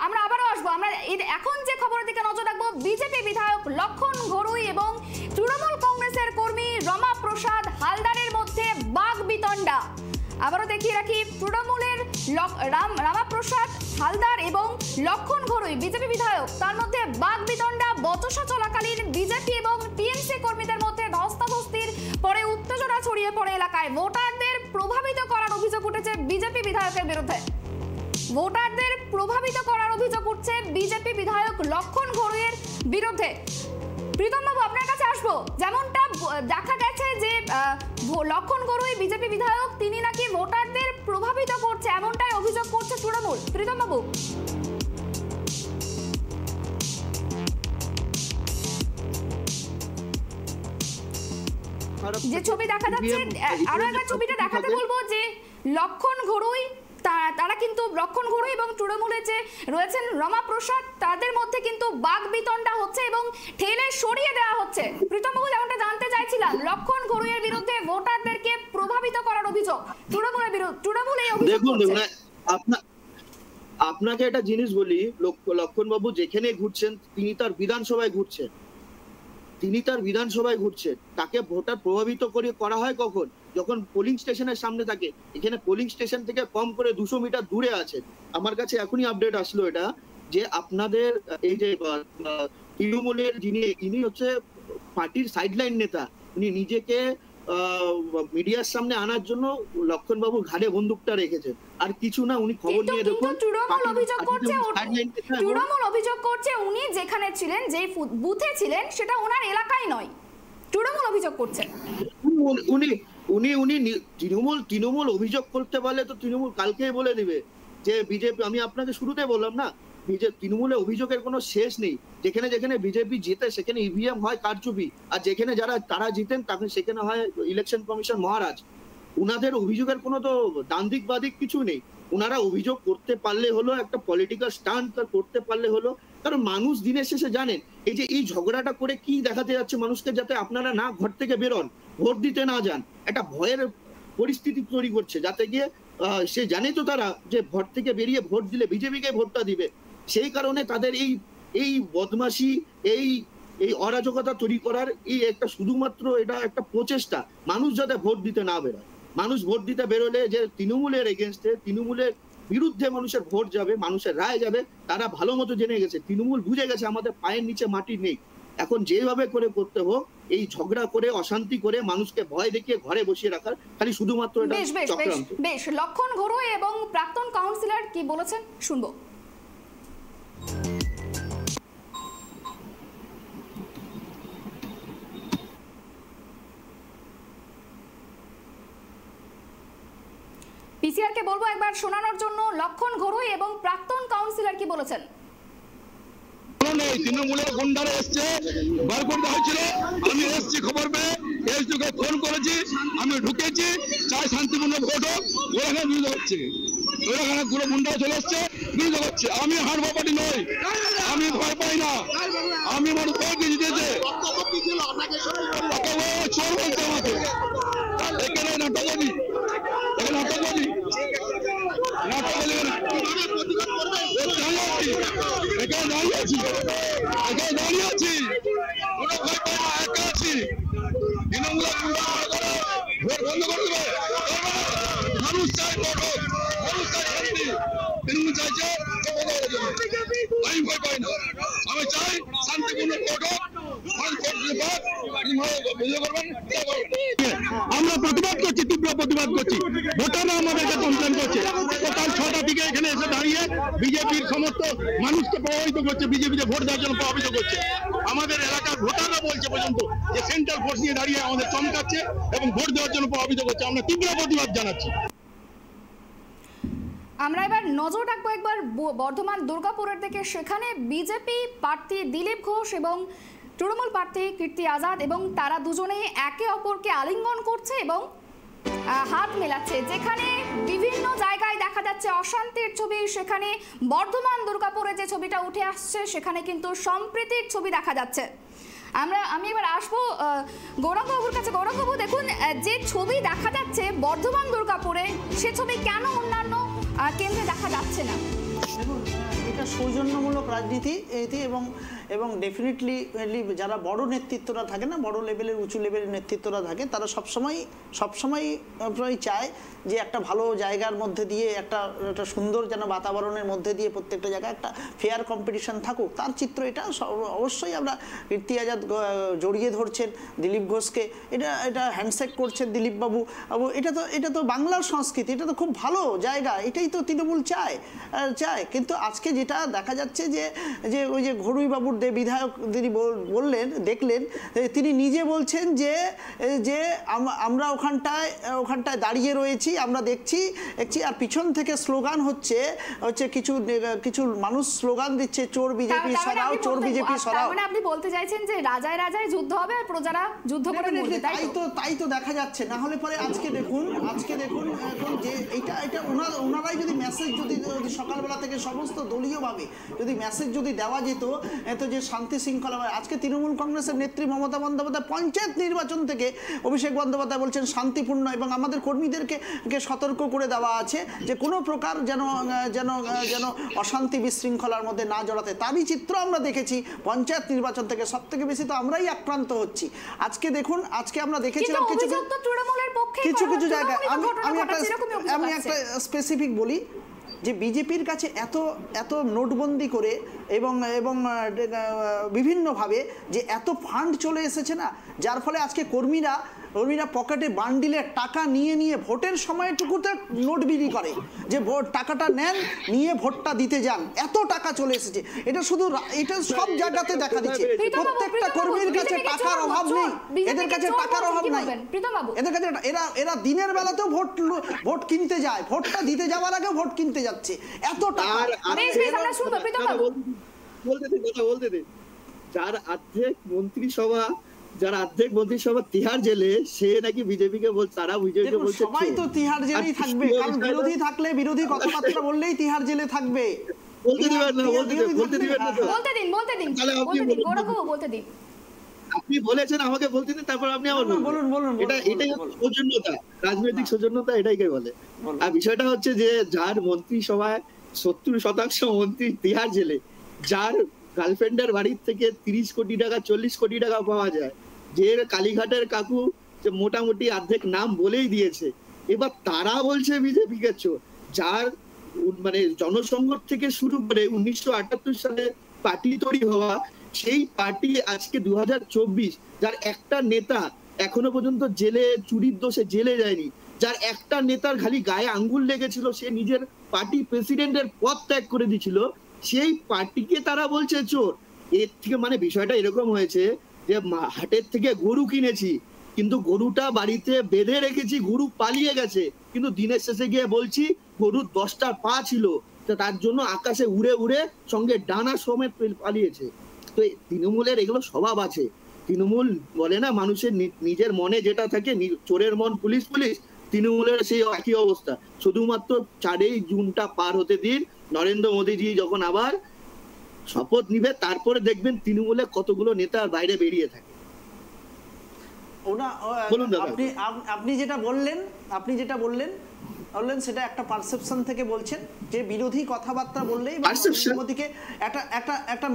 Speaker 1: আমরা আবারও আসবো। আমরা এখন যে খবরের দিকে নজর রাখবো, বিজেপি বিধায়ক লক্ষণ ঘরুই এবং তৃণমূল কংগ্রেসের কর্মী রমা প্রসাদ হালদারের মধ্যে বাগবিতণ্ডা। আবারও দেখিয়ে রাখি, তৃণমূলের রামাপ্রসাদ হালদার এবং লক্ষণ ঘরুই বিজেপি বিধায়ক, তার মধ্যে বাগবিতণ্ডা। বচসা চলাকালীন বিজেপি এবং টিএমসি কর্মীদের মধ্যে ধস্তাধস্তির পরে উত্তেজনা ছড়িয়ে পড়ে এলাকায়। ভোটারদের প্রভাবিত করার অভিযোগ উঠেছে বিজেপি বিধায়কের বিরুদ্ধে। ভোটারদের প্রভাবিত করার অভিযোগ উঠছে বিজেপি বিধায়ক লক্ষণ ঘরুইয়ের বিরুদ্ধে। প্রীতম বাবু, আপনার কাছে আসবো। যেমনটা দেখা গেছে যে লক্ষণ ঘরুই বিজেপি বিধায়ক, তিনি নাকি ভোটারদের প্রভাবিত করছে, এমনটাই অভিযোগ করছে তৃণমূল। প্রীতম বাবু, যে ছবি দেখা যাচ্ছে, আরো একবার ছবিটা দেখাতে বলবো, যে লক্ষণ ঘরুই তারা কিন্তু লক্ষণ ঘরুই এবং তৃণমূলের যে রয়েছেন রমা প্রসাদ, তাদের মধ্যে কিন্তু বাগবিতণ্ডা হচ্ছে এবং ঠেলে সরিয়ে দেওয়া হচ্ছে। প্রীতম বাবু, যেমনটা জানতে চাইছিলাম, লক্ষণ ঘরুইয়ের বিরুদ্ধে ভোটারদেরকে প্রভাবিত করার অভিযোগ, তৃণমূল এই অভিযোগ করছে।
Speaker 3: আপনাকে একটা জিনিস বলি, লক্ষণ বাবু যেখানে ঘুরছেন তিনি তার বিধানসভায় ঘুরছেন, তাকে ভোটার প্রভাবিত করা হয় কখন? যখন পোলিং স্টেশনের সামনে থাকে। এখানে পোলিং স্টেশন থেকে কম করে 200 মিটার দূরে আছে। আমার কাছে এখনই আপডেট আসলো এটা, যে আপনাদের এই যে তৃণমূলের ইনি হচ্ছে পার্টির সাইডলাইন নেতা, উনি নিজেকে মিডিয়ার সামনে আনার জন্য লক্ষণ বাবু ঘাড়ে বন্দুকটা রেখেছেন, আর কিছু না। উনি খবর নিয়ে দেখুন,
Speaker 1: তৃণমূল অভিযোগ করছে উনি যেখানে ছিলেন, যে বুথে ছিলেন, সেটা ওনার এলাকায় নয়। তৃণমূল অভিযোগ করছে
Speaker 3: উনি তৃণমূল অভিযোগ করতে পারলে তো তৃণমূল কালকেই বলে দিবে যে বিজেপি। আমি আপনাকে শুরুতে বললাম না, তৃণমূলের অভিযোগের কোনো শেষ নেই। যেখানে যেখানে বিজেপি জিতে সেখানে ইভিএম হয় কারচুপি, আর যেখানে তারা জিতেন তখন সেখানে হয় ইলেকশন কমিশন মহারাজ। উনাদের অভিযোগের কোনো তো দান্দিক বাদিক কিছু নেই। উনারা অভিযোগ করতে পারলে হলো, একটা পলিটিক্যাল স্টান্ট করতে পারলে হলো। কারণ মানুষ দিনের শেষে জানেন এই যে এই ঝগড়াটা করে কি দেখাতে যাচ্ছে মানুষকে, যাতে আপনারা না ঘর থেকে বেরোন, ভোট দিতে না যান, একটা ভয়ের পরিস্থিতি তৈরি করছে, যাতে গিয়ে সে জানে তো তারা যে ভোট থেকে বেরিয়ে ভোট দিলে বিজেপিকে ভোটটা দিবে। সেই কারণে তাদের এই বদমাশি, এই এই অরাজকতা তৈরি করার এই একটা শুধুমাত্র এটা একটা প্রচেষ্টা, মানুষ যাতে ভোট দিতে না বেরোয়। মানুষ ভোট দিতে বেরোলে যে তৃণমূলের এগেনস্টে, তৃণমূলের বিরুদ্ধে মানুষের ভোট যাবে, মানুষের রায় যাবে, তারা ভালো মতো জেনে গেছে, তৃণমূল বুঝে গেছে আমাদের পায়ের নিচে মাটি নেই। এখন যেভাবে করে করতে হোক, এই ঝগড়া করে অশান্তি করে মানুষকে ভয় দেখিয়ে ঘরে বসিয়ে রাখার খালি শুধুমাত্র এটা চক্রান্ত।
Speaker 1: বেশ, লক্ষণ ঘোরুই এবং প্রাক্তন কাউন্সিলর কি বলেছেন শুনবো। পিসিআর কে বলবো একবার শোনানোর জন্য লক্ষণ ঘোরুই এবং প্রাক্তন কাউন্সিলর কি বলেছেন।
Speaker 5: তৃণমূলের গুন্ডারা এসছে, বার করে দেওয়া হয়েছিল, আমি এসছি খবর পেয়ে, এসডিওকে ফোন করেছি, আমি ঢুকেছি, চাই শান্তিপূর্ণ ভোট হোক, ওখানে বিরোধ হচ্ছে, ওখানে পুরো গুন্ডা চলে এসছে, বিরোধ হচ্ছে। আমি হারবো পার্টি নই, আমি ভয় পাই না, আমি আমার ভোট জিতেছে, চোর বলছে আমাকে, এখানে নাটকবাদী, এখানে নাটকবাদী, নাটকবাদী এখানে দাঁড়িয়ে আছি, এখানে দাঁড়িয়ে আছি, কোনো ভয় পাই না, একা আছি। তৃণমূলের ভোট বন্ধ করে দেবে, মানুষ চাই ভোট হোক, মানুষ চাই শান্তি, তৃণমূল চাইছে আমি ভয় পাই না, আমি চাই শান্তিপূর্ণ ভোট হোক, আমরা প্রতিবাদ করছি, তীব্র প্রতিবাদ করছি। ভোটাররা আমাদেরকে কমপ্লেন করছে, সকাল 6টা থেকে এখানে এসে দাঁড়িয়ে বিজেপির সমস্ত মানুষকে প্রভাবিত করছে, বিজেপিতে ভোট দেওয়ার জন্য প্রভাবিত করছে। আমাদের এলাকার ভোটাররা বলছে পর্যন্ত যে সেন্ট্রাল ফোর্স নিয়ে দাঁড়িয়ে আমাদের চমকাচ্ছে এবং ভোট দেওয়ার জন্য প্রভাবিত করছে। আমরা তীব্র প্রতিবাদ জানাচ্ছি।
Speaker 1: আমরা এবার নজর রাখবো একবার বর্ধমান দুর্গাপুরের দিকে। সেখানে বিজেপি প্রার্থী দিলীপ ঘোষ এবং তৃণমূল প্রার্থী কীর্তি আজাদ এবং তারা দুজনেই একে অপরকে আলিঙ্গন করছে এবং হাত মেলাচ্ছে। যেখানে বিভিন্ন জায়গায় দেখা যাচ্ছে অশান্তির ছবি, সেখানে বর্ধমান দুর্গাপুরে যে ছবিটা উঠে আসছে সেখানে কিন্তু সম্প্রীতির ছবি দেখা যাচ্ছে। আমি এবার আসবো গৌরঙ্গবাবুর কাছে। গৌরঙ্গবাবু, দেখুন যে ছবি দেখা যাচ্ছে বর্ধমান দুর্গাপুরে, সে ছবি কেন অন্যান্য কেন্দ্রে দেখা যাচ্ছে না?
Speaker 2: দেখুন, এটা সৌজন্যমূলক রাজনীতি এটি এবং ডেফিনেটলি যারা বড় নেতৃত্বরা থাকে না, বড় লেভেলের উঁচু লেভেলের নেতৃত্বরা থাকে, তারা সবসময় চায় যে একটা ভালো জায়গার মধ্যে দিয়ে একটা সুন্দর যেন বাতাবরণের মধ্যে দিয়ে প্রত্যেকটা জায়গায় একটা ফেয়ার কম্পিটিশন থাকুক। তার চিত্র এটা অবশ্যই আমরা কীর্তি আজাদ জড়িয়ে ধরছেন দিলীপ ঘোষকে, এটা হ্যান্ডশেক করছেন দিলীপবাবু। এটা তো বাংলার সংস্কৃতি, এটা তো খুব ভালো জায়গা, এটাই তো তৃণমূল চায়। কিন্তু আজকে যেটা দেখা যাচ্ছে যে ওই যে ঘড়ুই বাবুর বিধায়ক তিনি দেখলেন, তিনি নিজে বলছেন যে আমরা ওখানটায় দাঁড়িয়ে রয়েছি, আমরা দেখছি, আর পিছন থেকে স্লোগান হচ্ছে কিছু মানুষ স্লোগান দিচ্ছে, চোর বিজেপি সরাও, চোর বিজেপি সরাও।
Speaker 1: মানে আপনি বলতে চাইছেন যে রাজায় রাজায় যুদ্ধ হবে আর প্রজারা যুদ্ধ করে মরবে,
Speaker 2: তাই তো দেখা যাচ্ছে। না হলে পরে আজকে দেখুন এখন যে এটা ওনারাই যদি মেসেজ যদি সকালবেলা থেকে সমস্ত দলীয়ভাবে যদি মেসেজ যদি দেওয়া যেত এত যে শান্তি শৃঙ্খলা হয়। আজকে তৃণমূল কংগ্রেসের নেত্রী মমতা বন্দ্যোপাধ্যায় পঞ্চায়েত নির্বাচন থেকে অভিষেক বন্দ্যোপাধ্যায় বলছেন শান্তিপূর্ণ, এবং আমাদের কর্মীদেরকে সতর্ক করে দেওয়া আছে যে কোনো প্রকার যেন অশান্তি বিশৃঙ্খলার মধ্যে না জড়াতে। তারই চিত্র আমরা দেখেছি পঞ্চায়েত নির্বাচন থেকে। সব থেকে বেশি তো আমরাই আক্রান্ত হচ্ছি। আজকে দেখুন, আজকে আমরা দেখেছিলাম কিছু জায়গায়। আমি একটা স্পেসিফিক বলি যে বিজেপির কাছে এত নোটবন্দি করে এবং বিভিন্নভাবে যে এত ফান্ড চলে এসেছে না, যার ফলে আজকে কর্মীরা পকেটে বান্ডিলের টাকা নিয়ে ভোটের সময়টুকুতে নোট বিলি করে যে টাকাটা নেন, নিয়ে ভোটটা দিতে যান। এত টাকা চলে এসেছে, এটা সব জায়গাতে দেখা দিচ্ছে। প্রত্যেকটা কর্মীর কাছে টাকার অভাব নেই, এদের কাছে টাকার অভাব নাই, এদের কাছে এরা দিনের বেলাতেও ভোট কিনতে যায়, ভোটটা দিতে যাওয়ার আগে ভোট কিনতে যাচ্ছে। এত টাকা
Speaker 3: বলতে দিন। যার অর্ধেক মন্ত্রিসভা তিহার জেলে, সে নাকি বিজেপিকে বলছে, তারা বিজেপিকে বলছে
Speaker 2: সবাই তো তিহার জেলেই থাকবে, কারণ বিরোধী থাকলে বিরোধী কথাবার্তা বললেই তিহার জেলে থাকবে।
Speaker 3: আপনি বলেছেন, আমাকে বলতে দিন, তারপর আপনি আমার বলুন। এটাই সৌজন্যতা, রাজনৈতিক সৌজন্যতা, এটাইকে বলে। আর বিষয়টা হচ্ছে যে যার মন্ত্রিসভায় 70% মন্ত্রী তিহার জেলে, যার গার্লফ্রেন্ডের বাড়ির থেকে 30 কোটি টাকা 40 কোটি টাকা পাওয়া যায়, যে কালীঘাটের কাকু যে মোটামুটি অর্ধেক নাম বলেই দিয়েছে। এবার তারা বলছে বিজেপিকে চোর, যার মানে জনসংঘ থেকে শুরু করে 1978 সালে পার্টি তৈরি হওয়া, সেই পার্টি আজকে 2024, যার একটা নেতা এখনো পর্যন্ত জেলে চুরির দোষে জেলে যায়নি, যার একটা নেতার খালি গায়ে আঙ্গুল লেগেছিল, সে নিজের পার্টি প্রেসিডেন্টের পদ ত্যাগ করে দিয়েছিল, সেই পার্টিকে তারা বলছে চোর। এর থেকে মানে বিষয়টা এরকম হয়েছে যে হাটের থেকে গরু কিনেছি, কিন্তু গরুটা বাড়িতে বেঁধে রেখেছি, গরু পালিয়ে গেছে, কিন্তু দিনের শেষে গিয়ে বলছি গরুর 10টা পা ছিল, তার জন্য আকাশে উড়ে উড়ে সঙ্গে ডানা সমেত পালিয়েছে। তো তৃণমূলের এগুলো স্বভাব আছে। তৃণমূল বলে না মানুষের নিজের মনে যেটা থাকে, চোরের মন পুলিশ পুলিশ, তৃণমূলের সেই একই অবস্থা। শুধুমাত্র 4ই জুনটা পার হতে দিন, নরেন্দ্র মোদীজি যখন আবার শপথ নিবে, তারপরে দেখবেন তৃণমূলে কতগুলো নেতা বাইরে বেরিয়ে থাকে।
Speaker 2: আপনি যেটা বললেন সেটা একটা পারসেপশন থেকে বলছেন, যে বিরোধী কথাবার্তা বললেই নরেন্দ্র মোদীকে একটা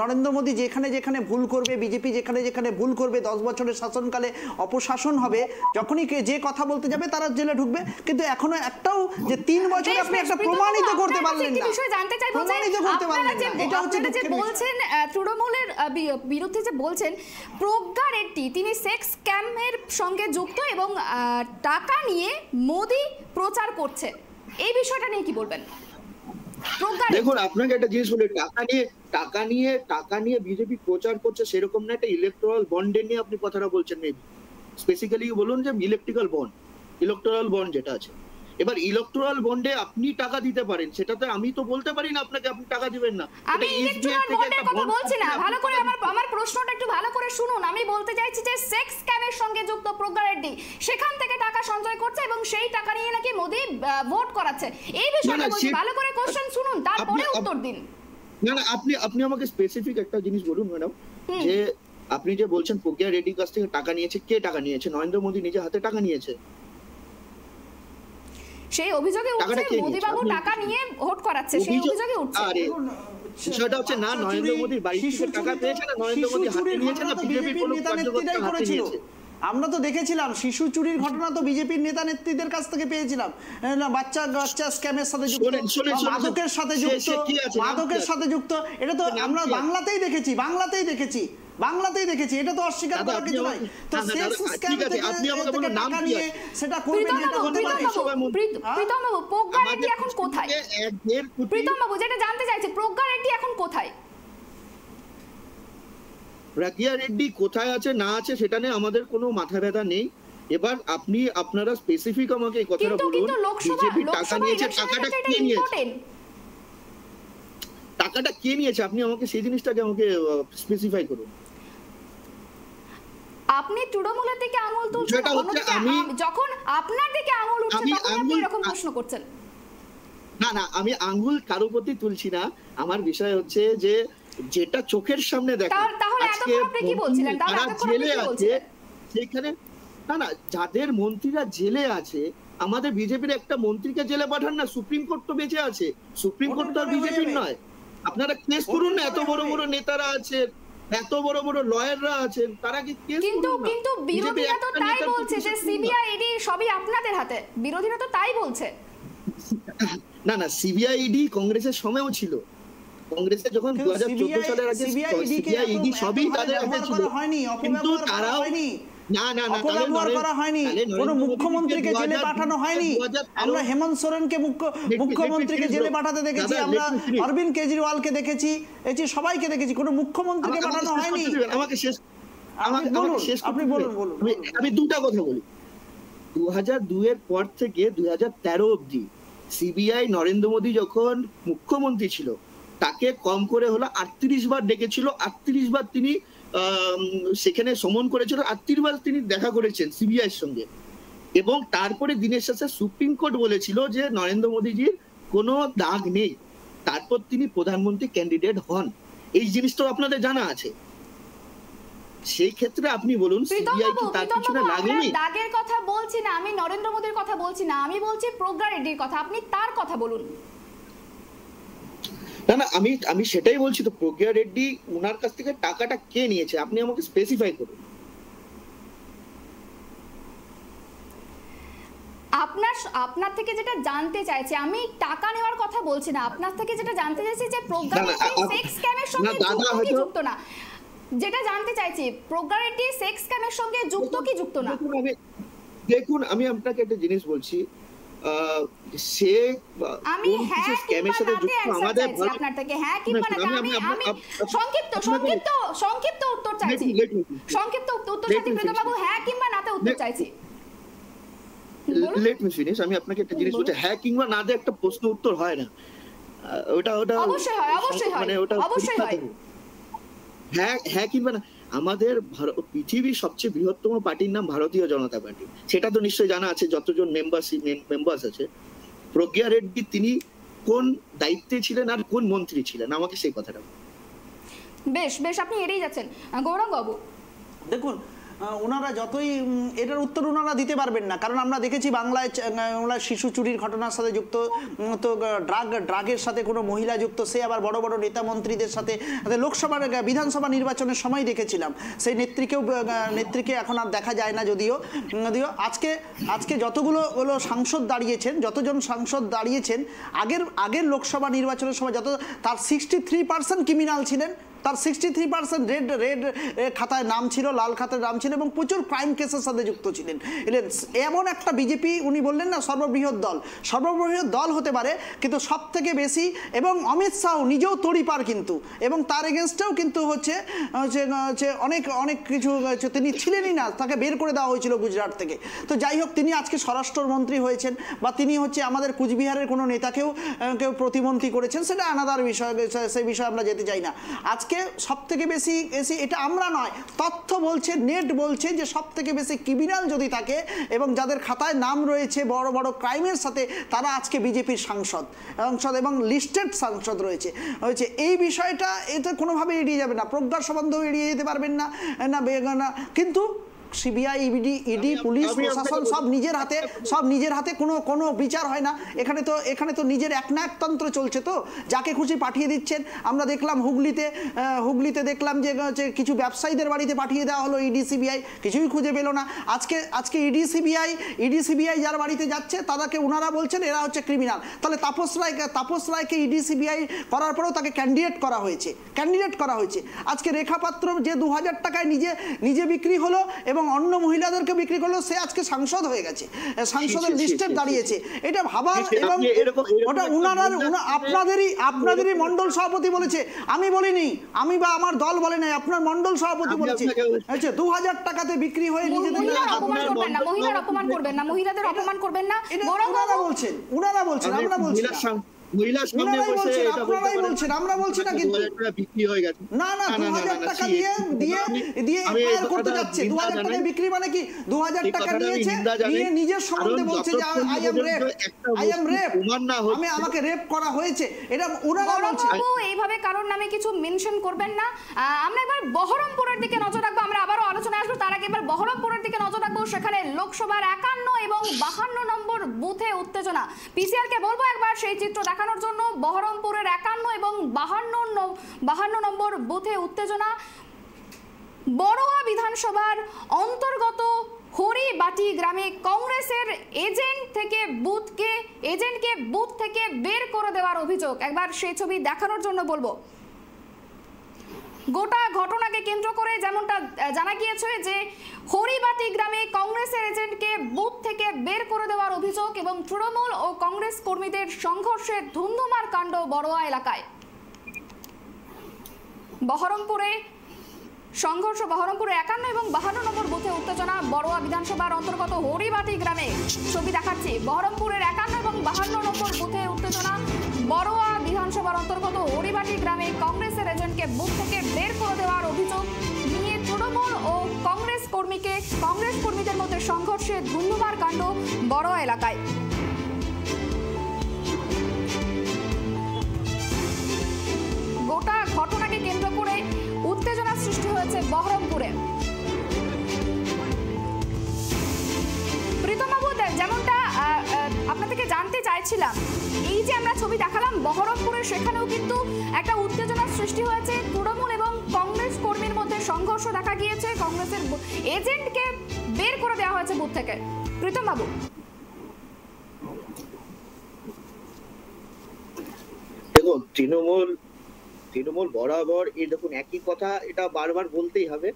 Speaker 2: নরেন্দ্র মোদী যেখানে যেখানে ভুল করবে, বিজেপি যেখানে যেখানে ভুল করবে, 10 বছরের শাসনকালে অপশাসন হবে, যখনই যে কথা বলতে যাবে তারা জেলে ঢুকবে। কিন্তু এখনো একটাও যে 3 বছরে আপনি একটা প্রমাণিত করতে পারলেন না, প্রমাণিত করতে পারলেন না। এটা হচ্ছে
Speaker 1: যে বলছেন তৃণমূলের বিরুদ্ধে যে বলছেন প্রজ্ঞা রেড্ডি তিনি সেক্স স্ক্যামের সঙ্গে যুক্ত এবং টাকা নিয়ে মোদী প্রচার করছে, এই বিষয়টা নিয়ে কি বলবেন?
Speaker 3: দেখুন, আপনাকে একটা জিনিস বলি, টাকা নিয়ে বিজেপি প্রচার করছে সেরকম না, একটা ইলেকট্রাল বন্ডের নিয়ে আপনি কথাটা বলছেন। মেবি স্পেসিক্যালি বলুন যে ইলেকট্রাল বন্ড যেটা আছে। এবার ইলেকট্রাল বন্ডে আপনি টাকা দিতে পারেন, সেটাতে আমি তো বলতে পারি না আপনাকে আপনি টাকা দিবেন না।
Speaker 1: আমি ইলেকট্রাল বন্ডের কথা বলছি না, ভালো করে আমার প্রশ্নটা একটু ভালো করে শুনুন। আমি বলতে চাইছি যে সেক্স স্ক্যামের সঙ্গে যুক্ত প্রজ্ঞা রেড্ডি সেখান থেকে টাকা সঞ্চয় করছে এবং সেই টাকা নিয়ে নাকি মোদি ভোট করাচ্ছে, এই বিষয়টা বলছি। ভালো করে কোশ্চেন শুনুন, তারপরে উত্তর দিন।
Speaker 3: না আপনি আমাকে স্পেসিফিক একটা জিনিস বলুন ম্যাডাম, যে আপনি যে বলছেন প্রজ্ঞা রেড্ডির কাছ থেকে টাকা নিয়েছে, কে টাকা নিয়েছে? নরেন্দ্র মোদী নিজে হাতে টাকা নিয়েছে।
Speaker 1: সেই অভিযোগে উঠছে মোদি বাবু টাকা নিয়ে ভোট করাচ্ছে, সেই অভিযোগে উঠছে।
Speaker 3: বিষয়টা হচ্ছে না নরেন্দ্র মোদী বাড়ি থেকে টাকা পেয়েছে না নরেন্দ্র মোদী হাতে নিয়েছে না বিজেপির কোনো কার্যকর্তা হাতে নিয়েছে।
Speaker 2: আমরা তো দেখেছিলাম শিশু চুরির ঘটনা তো বিজেপির নেতা নেত্রীদের কাছ থেকে পেয়েছিলাম, বাচ্চা স্ক্যামের সাথে যুক্ত, মাদকের সাথে যুক্ত, এটা তো আমরা বাংলাতেই দেখেছি, এটা তো অস্বীকার করার কিছু নাই। তো সেক্স স্ক্যাম থেকে টাকা নিয়ে সেটা করবেন,
Speaker 1: প্রীতম বাবু প্রজ্ঞা রেড্ডি এখন কোথায়? প্রীতম বাবু যেটা জানতে চাইছে, প্রজ্ঞা রেড্ডি এখন কোথায়?
Speaker 3: প্রজ্ঞা রেড্ডি কোথায় আছে না আছে সেটা নিয়ে আমাদের কোনো মাথা ব্যথা নেই। এবার আপনারা স্পেসিফিক আমাকে এই কথাটা বলুন, বিজেপি টাকা নিয়েছে, টাকাটা কে নিয়েছে? টাকাটা কে নিয়েছে আপনি আমাকে সেই জিনিসটাকে আমাকে স্পেসিফাই করুন।
Speaker 1: আপনি তৃণমূলের দিকে আঙুল তুলছেন, যখন আপনার দিকে আঙুল উঠছে তখন আপনি এরকম প্রশ্ন করছেন।
Speaker 3: না আমি আঙ্গুল কারো প্রতি তুলছি না, আমার বিষয় হচ্ছে যে যেটা চোখের সামনে দেখা, আজকে যারা জেলে আছে সেখানে না যাদের মন্ত্রীরা জেলে আছে, আমাদের বিজেপির একটা মন্ত্রীকে জেলে পাঠান না, সুপ্রিম কোর্ট তো বেঁচে আছে, সুপ্রিম কোর্ট তো আর বিজেপির নয়। আপনারা কেস করুন না, এত বড় বড় নেতারা আছেন, এত বড় বড় লয়াররা আছেন, তারা কি কেস করুন না?
Speaker 1: কিন্তু বিরোধীরা তো তাই বলছে যে সিবিআই ইডি সবই আপনাদের হাতে, বিরোধীরা তো তাই বলছে।
Speaker 3: না সিবিআই ইডি কংগ্রেসের সময়ও ছিল, কংগ্রেসের যখন 2014 সালের আগে সিবিআই ইডি সবই তাদের হাতে ছিল, কিন্তু তারাও
Speaker 2: অপব্যবহার করা হয়নি, কোনো মুখ্যমন্ত্রীকে জেলে পাঠানো হয়নি। আমরা হেমন্ত সোরেনকে মুখ্যমন্ত্রীকে জেলে পাঠাতে দেখেছি, আমরা অরবিন্দ কেজরিওয়ালকে দেখেছি, সবাইকে দেখেছি, কোনো মুখ্যমন্ত্রীকে পাঠানো হয়নি।
Speaker 3: আমি দুটা কথা বলি। 2002 এর পর থেকে 2013 অবধি সিবিআই নরেন্দ্র মোদী যখন মুখ্যমন্ত্রী ছিল তাকে কম করে হলো 38 বার ডেকেছিল, 38 বার তিনি সেখানে সমন করেছিল, 38 বার তিনি দেখা করেছেন সিবিআই এর সঙ্গে। এবং তারপরে দিনের শেষে সুপ্রিম কোর্ট বলেছিল যে নরেন্দ্র মোদীজির কোনো দাগ নেই, তারপর তিনি প্রধানমন্ত্রী ক্যান্ডিডেট হন। এই জিনিসটা আপনাদের জানা আছে। সেই ক্ষেত্রে আপনি বলুন সিবিআই কি তার পিছনে লাগেনি?
Speaker 1: দাগের কথা বলছি না, আমি নরেন্দ্র মোদীর কথা বলছি না, আমি বলছি প্রজ্ঞা রেড্ডির কথা, আপনি তার কথা বলুন।
Speaker 3: না আমি সেটাই বলছি তো, প্রজ্ঞা রেড্ডি ওনার কাছ থেকে টাকাটা কে নিয়েছে আপনি আমাকে স্পেসিফাই করুন।
Speaker 1: আপনার থেকে যেটা জানতে চাইছি, আমি টাকা নেওয়ার কথা বলছি না, আপনার থেকে যেটা জানতে চাইছি যে প্রজ্ঞা রেড্ডি সেক্স স্ক্যামের সঙ্গে যুক্ত কি যুক্ত না, যেটা জানতে চাইছি প্রজ্ঞা রেড্ডি সেক্স স্ক্যামের সঙ্গে যুক্ত কি যুক্ত না।
Speaker 3: দেখুন আমি আপনাকে একটা জিনিস বলছি, সে
Speaker 1: আমি হ্যাঁ কিংবা নাতে আমাদের আপনার থেকে হ্যাঁ কিংবা না, আমি সংক্ষিপ্ত উত্তর চাইছি, সংক্ষিপ্ত উত্তর চাইছি প্রীতমবাবু, হ্যাঁ কিংবা নাতে উত্তর চাইছি।
Speaker 3: Let me finish. আমি আপনাকে একটা জিনিস বলছি, হ্যাঁ কিংবা না দিয়ে একটা প্রশ্ন উত্তর হয় না, ওটা
Speaker 1: অবশ্যই হয়, অবশ্যই হয়,
Speaker 3: মানে ওটা
Speaker 1: অবশ্যই হয়।
Speaker 3: হ্যাঁ কিংবা না। আমাদের পৃথিবীর সবচেয়ে বৃহত্তম পার্টির নাম ভারতীয় জনতা পার্টি, সেটা তো নিশ্চয়ই জানা আছে যতজন মেম্বার্স আছে। প্রজ্ঞা রেড্ডি তিনি কোন দায়িত্বে ছিলেন আর কোন মন্ত্রী ছিলেন, আমাকে সেই কথাটা।
Speaker 1: বেশ আপনি এড়িয়ে যাচ্ছেন গৌরঙ্গ বাবু।
Speaker 2: দেখুন ওনারা যতই এটার উত্তর ওনারা দিতে পারবেন না, কারণ আমরা দেখেছি বাংলায় ওনারা শিশু চুরির ঘটনার সাথে যুক্ত, তো ড্রাগের সাথে কোনো মহিলা যুক্ত, সে আবার বড় বড় নেতা মন্ত্রীদের সাথে। লোকসভার বিধানসভা নির্বাচনের সময় দেখেছিলাম সেই নেত্রীকে এখন আর দেখা যায় না, যদিও আজকে যতগুলো সাংসদ দাঁড়িয়েছেন, যতজন সাংসদ দাঁড়িয়েছেন আগের লোকসভা নির্বাচনের সময় তার 63% ক্রিমিনাল ছিলেন, তার 63% রেড খাতায় নাম ছিল, লাল খাতায় নাম ছিল এবং প্রচুর ক্রাইম কেসের সাথে যুক্ত ছিলেন। এমন একটা বিজেপি, উনি বললেন না সর্ববৃহৎ দল হতে পারে, কিন্তু সব থেকে বেশি, এবং অমিত শাহ নিজেও তড়িপার কিন্তু, এবং তার এগেনস্টেও কিন্তু হচ্ছে অনেক কিছু তিনি ছিলেনই না, তাকে বের করে দেওয়া হয়েছিল গুজরাট থেকে। তো যাই হোক, তিনি আজকে স্বরাষ্ট্রমন্ত্রী হয়েছেন, বা তিনি হচ্ছে আমাদের কুচবিহারের কোনো নেতাকেও প্রতিমন্ত্রী করেছেন, সেটা আলাদার বিষয়, সেই বিষয়ে আমরা যেতে চাই না। আজকে সব থেকে বেশি এটা আমরা নয়, তথ্য বলছে, নেট বলছে যে সব থেকে বেশি ক্রিমিনাল যদি থাকে এবং যাদের খাতায় নাম রয়েছে বড় বড় ক্রাইমের সাথে, তারা আজকে বিজেপির সাংসদ এবং লিস্টেড সাংসদ রয়েছে। এই বিষয়টা এটা কোনোভাবে এড়িয়ে যাবে না, প্রজ্ঞার সম্বন্ধেও এড়িয়ে যেতে পারবেন না, কিন্তু সিবিআই, ইডি, পুলিশ প্রশাসন সব নিজের হাতে কোনো বিচার হয় না। এখানে তো নিজের একনায়কতন্ত্র চলছে, তো যাকে খুশি পাঠিয়ে দিচ্ছেন। আমরা দেখলাম হুগলিতে দেখলাম যে কিছু ব্যবসায়ীদের বাড়িতে পাঠিয়ে দেওয়া হলো ইডি সিবিআই, কিছুই খুঁজে পেল না। আজকে ইডি সিবিআই যার বাড়িতে যাচ্ছে তাদেরকে ওনারা বলছেন এরা হচ্ছে ক্রিমিনাল। তাহলে তাপস রায়কে ইডি সিবিআই করার পরেও তাকে ক্যান্ডিডেট করা হয়েছে। আজকে রেখা পাত্র যে 2000 টাকায় নিজে বিক্রি হলো এবং অন্য মহিলাদেরকে বিক্রি করলো, সে আজকে সাংসদ হয়ে গেছে, সাংসদের লিস্টে দাঁড়িয়েছে। এটা ভাবার, এবং ওটা আপনাদেরই মন্ডল সভাপতি বলেছে, আমি বলিনি, আমি বা আমার দল বলে নাই, আপনার মন্ডল সভাপতি বলেছে। 2000 টাকাতে বিক্রি হয়ে
Speaker 1: মহিলাদের অপমান করবেন না, মহিলাদের অপমান করবেন না।
Speaker 2: ওনারা বলছেন, আমরা বলছি আপনারাই বলছেন, আমরা বলছি না। কিন্তু
Speaker 3: বিক্রি হয়ে গেছে না,
Speaker 2: 2000 টাকা দিয়ে এফআইআর করতে যাচ্ছে। 2000 টাকা বিক্রি মানে কি? 2000 টাকা নিয়েছে, নিয়ে নিজের সম্বন্ধে বলছে যে আই এম রেপ, আমাকে রেপ করা হয়েছে। এটা ওনারা বলছেন।
Speaker 1: এইভাবে কারোর নামে কিছু মেনশন করবেন না। আমরা এবার বহরমপুরের দিকে নজর রাখবো, আমরা আবারও আলোচনায় আসবো, তার আগে এবার বহরমপুরের দিকে নজর রাখবো। সেখানে লোকসভার 51 এবং 52 নম্বর বুথে উত্তেজনা। পিসিআর কে বলবো একবার সেই চিত্র দেখানোর জন্য। বহরমপুরের 51 এবং 52 নম্বর বুথে উত্তেজনা। বড়োয়া বিধানসভার অন্তর্গত হরিবাটি গ্রামে কংগ্রেসের এজেন্টকে বুথ থেকে বের করে দেওয়ার অভিযোগ। একবার সেই ছবি দেখানোর জন্য বলবো। গোটা ঘটনাকে কেন্দ্র করে যেমনটা জানা গিয়েছে যে হরিবাটি গ্রামে কংগ্রেসের এজেন্টকে বুথ থেকে বের করে দেওয়ার অভিযোগ এবং তৃণমূল ও কংগ্রেস কর্মীদের সংঘর্ষে ধুন্ধুমার কাণ্ড বড়োয়া এলাকায়। বহরমপুরে 51 এবং 52 নম্বর বুথে উত্তেজনা। বড়োয়া বিধানসভার অন্তর্গত হরিবাটি গ্রামে ছবি দেখাচ্ছি। বহরমপুরের 51 এবং 52 নম্বর বুথে উত্তেজনা। বড়োয়া বিধানসভার অন্তর্গত হরিবাটি গ্রামে কংগ্রেসের এজেন্টকে বুথ থেকে বের করে দেওয়ার অভিযোগ নিয়ে তৃণমূল ও কংগ্রেস কর্মীদের মধ্যে সংঘর্ষে ধুন্ধুমার কাণ্ড বড়োয়া এলাকায়। গোটা ঘটনাকে কেন্দ্র করে উত্তেজনা সৃষ্টি হয়েছে বহরমপুরে। প্রীতমবাবু, যেমনটা আপনার থেকে জানতে চাইছিলাম, এই যে আমরা ছবি দেখালাম বহরমপুরের সেখানেও কিন্তু একটা উত্তেজনার সৃষ্টি হয়েছে। তৃণমূল এবং কংগ্রেস কর্মীর মধ্যে সংঘর্ষ দেখা গিয়েছে, কংগ্রেসের এজেন্টকে বের করে দেওয়া হয়েছে বুথ থেকে। প্রীতম বাবু,
Speaker 3: দেখুন তৃণমূল বরাবর এই দেখুন একই কথা, এটা বারবার বলতেই হবে।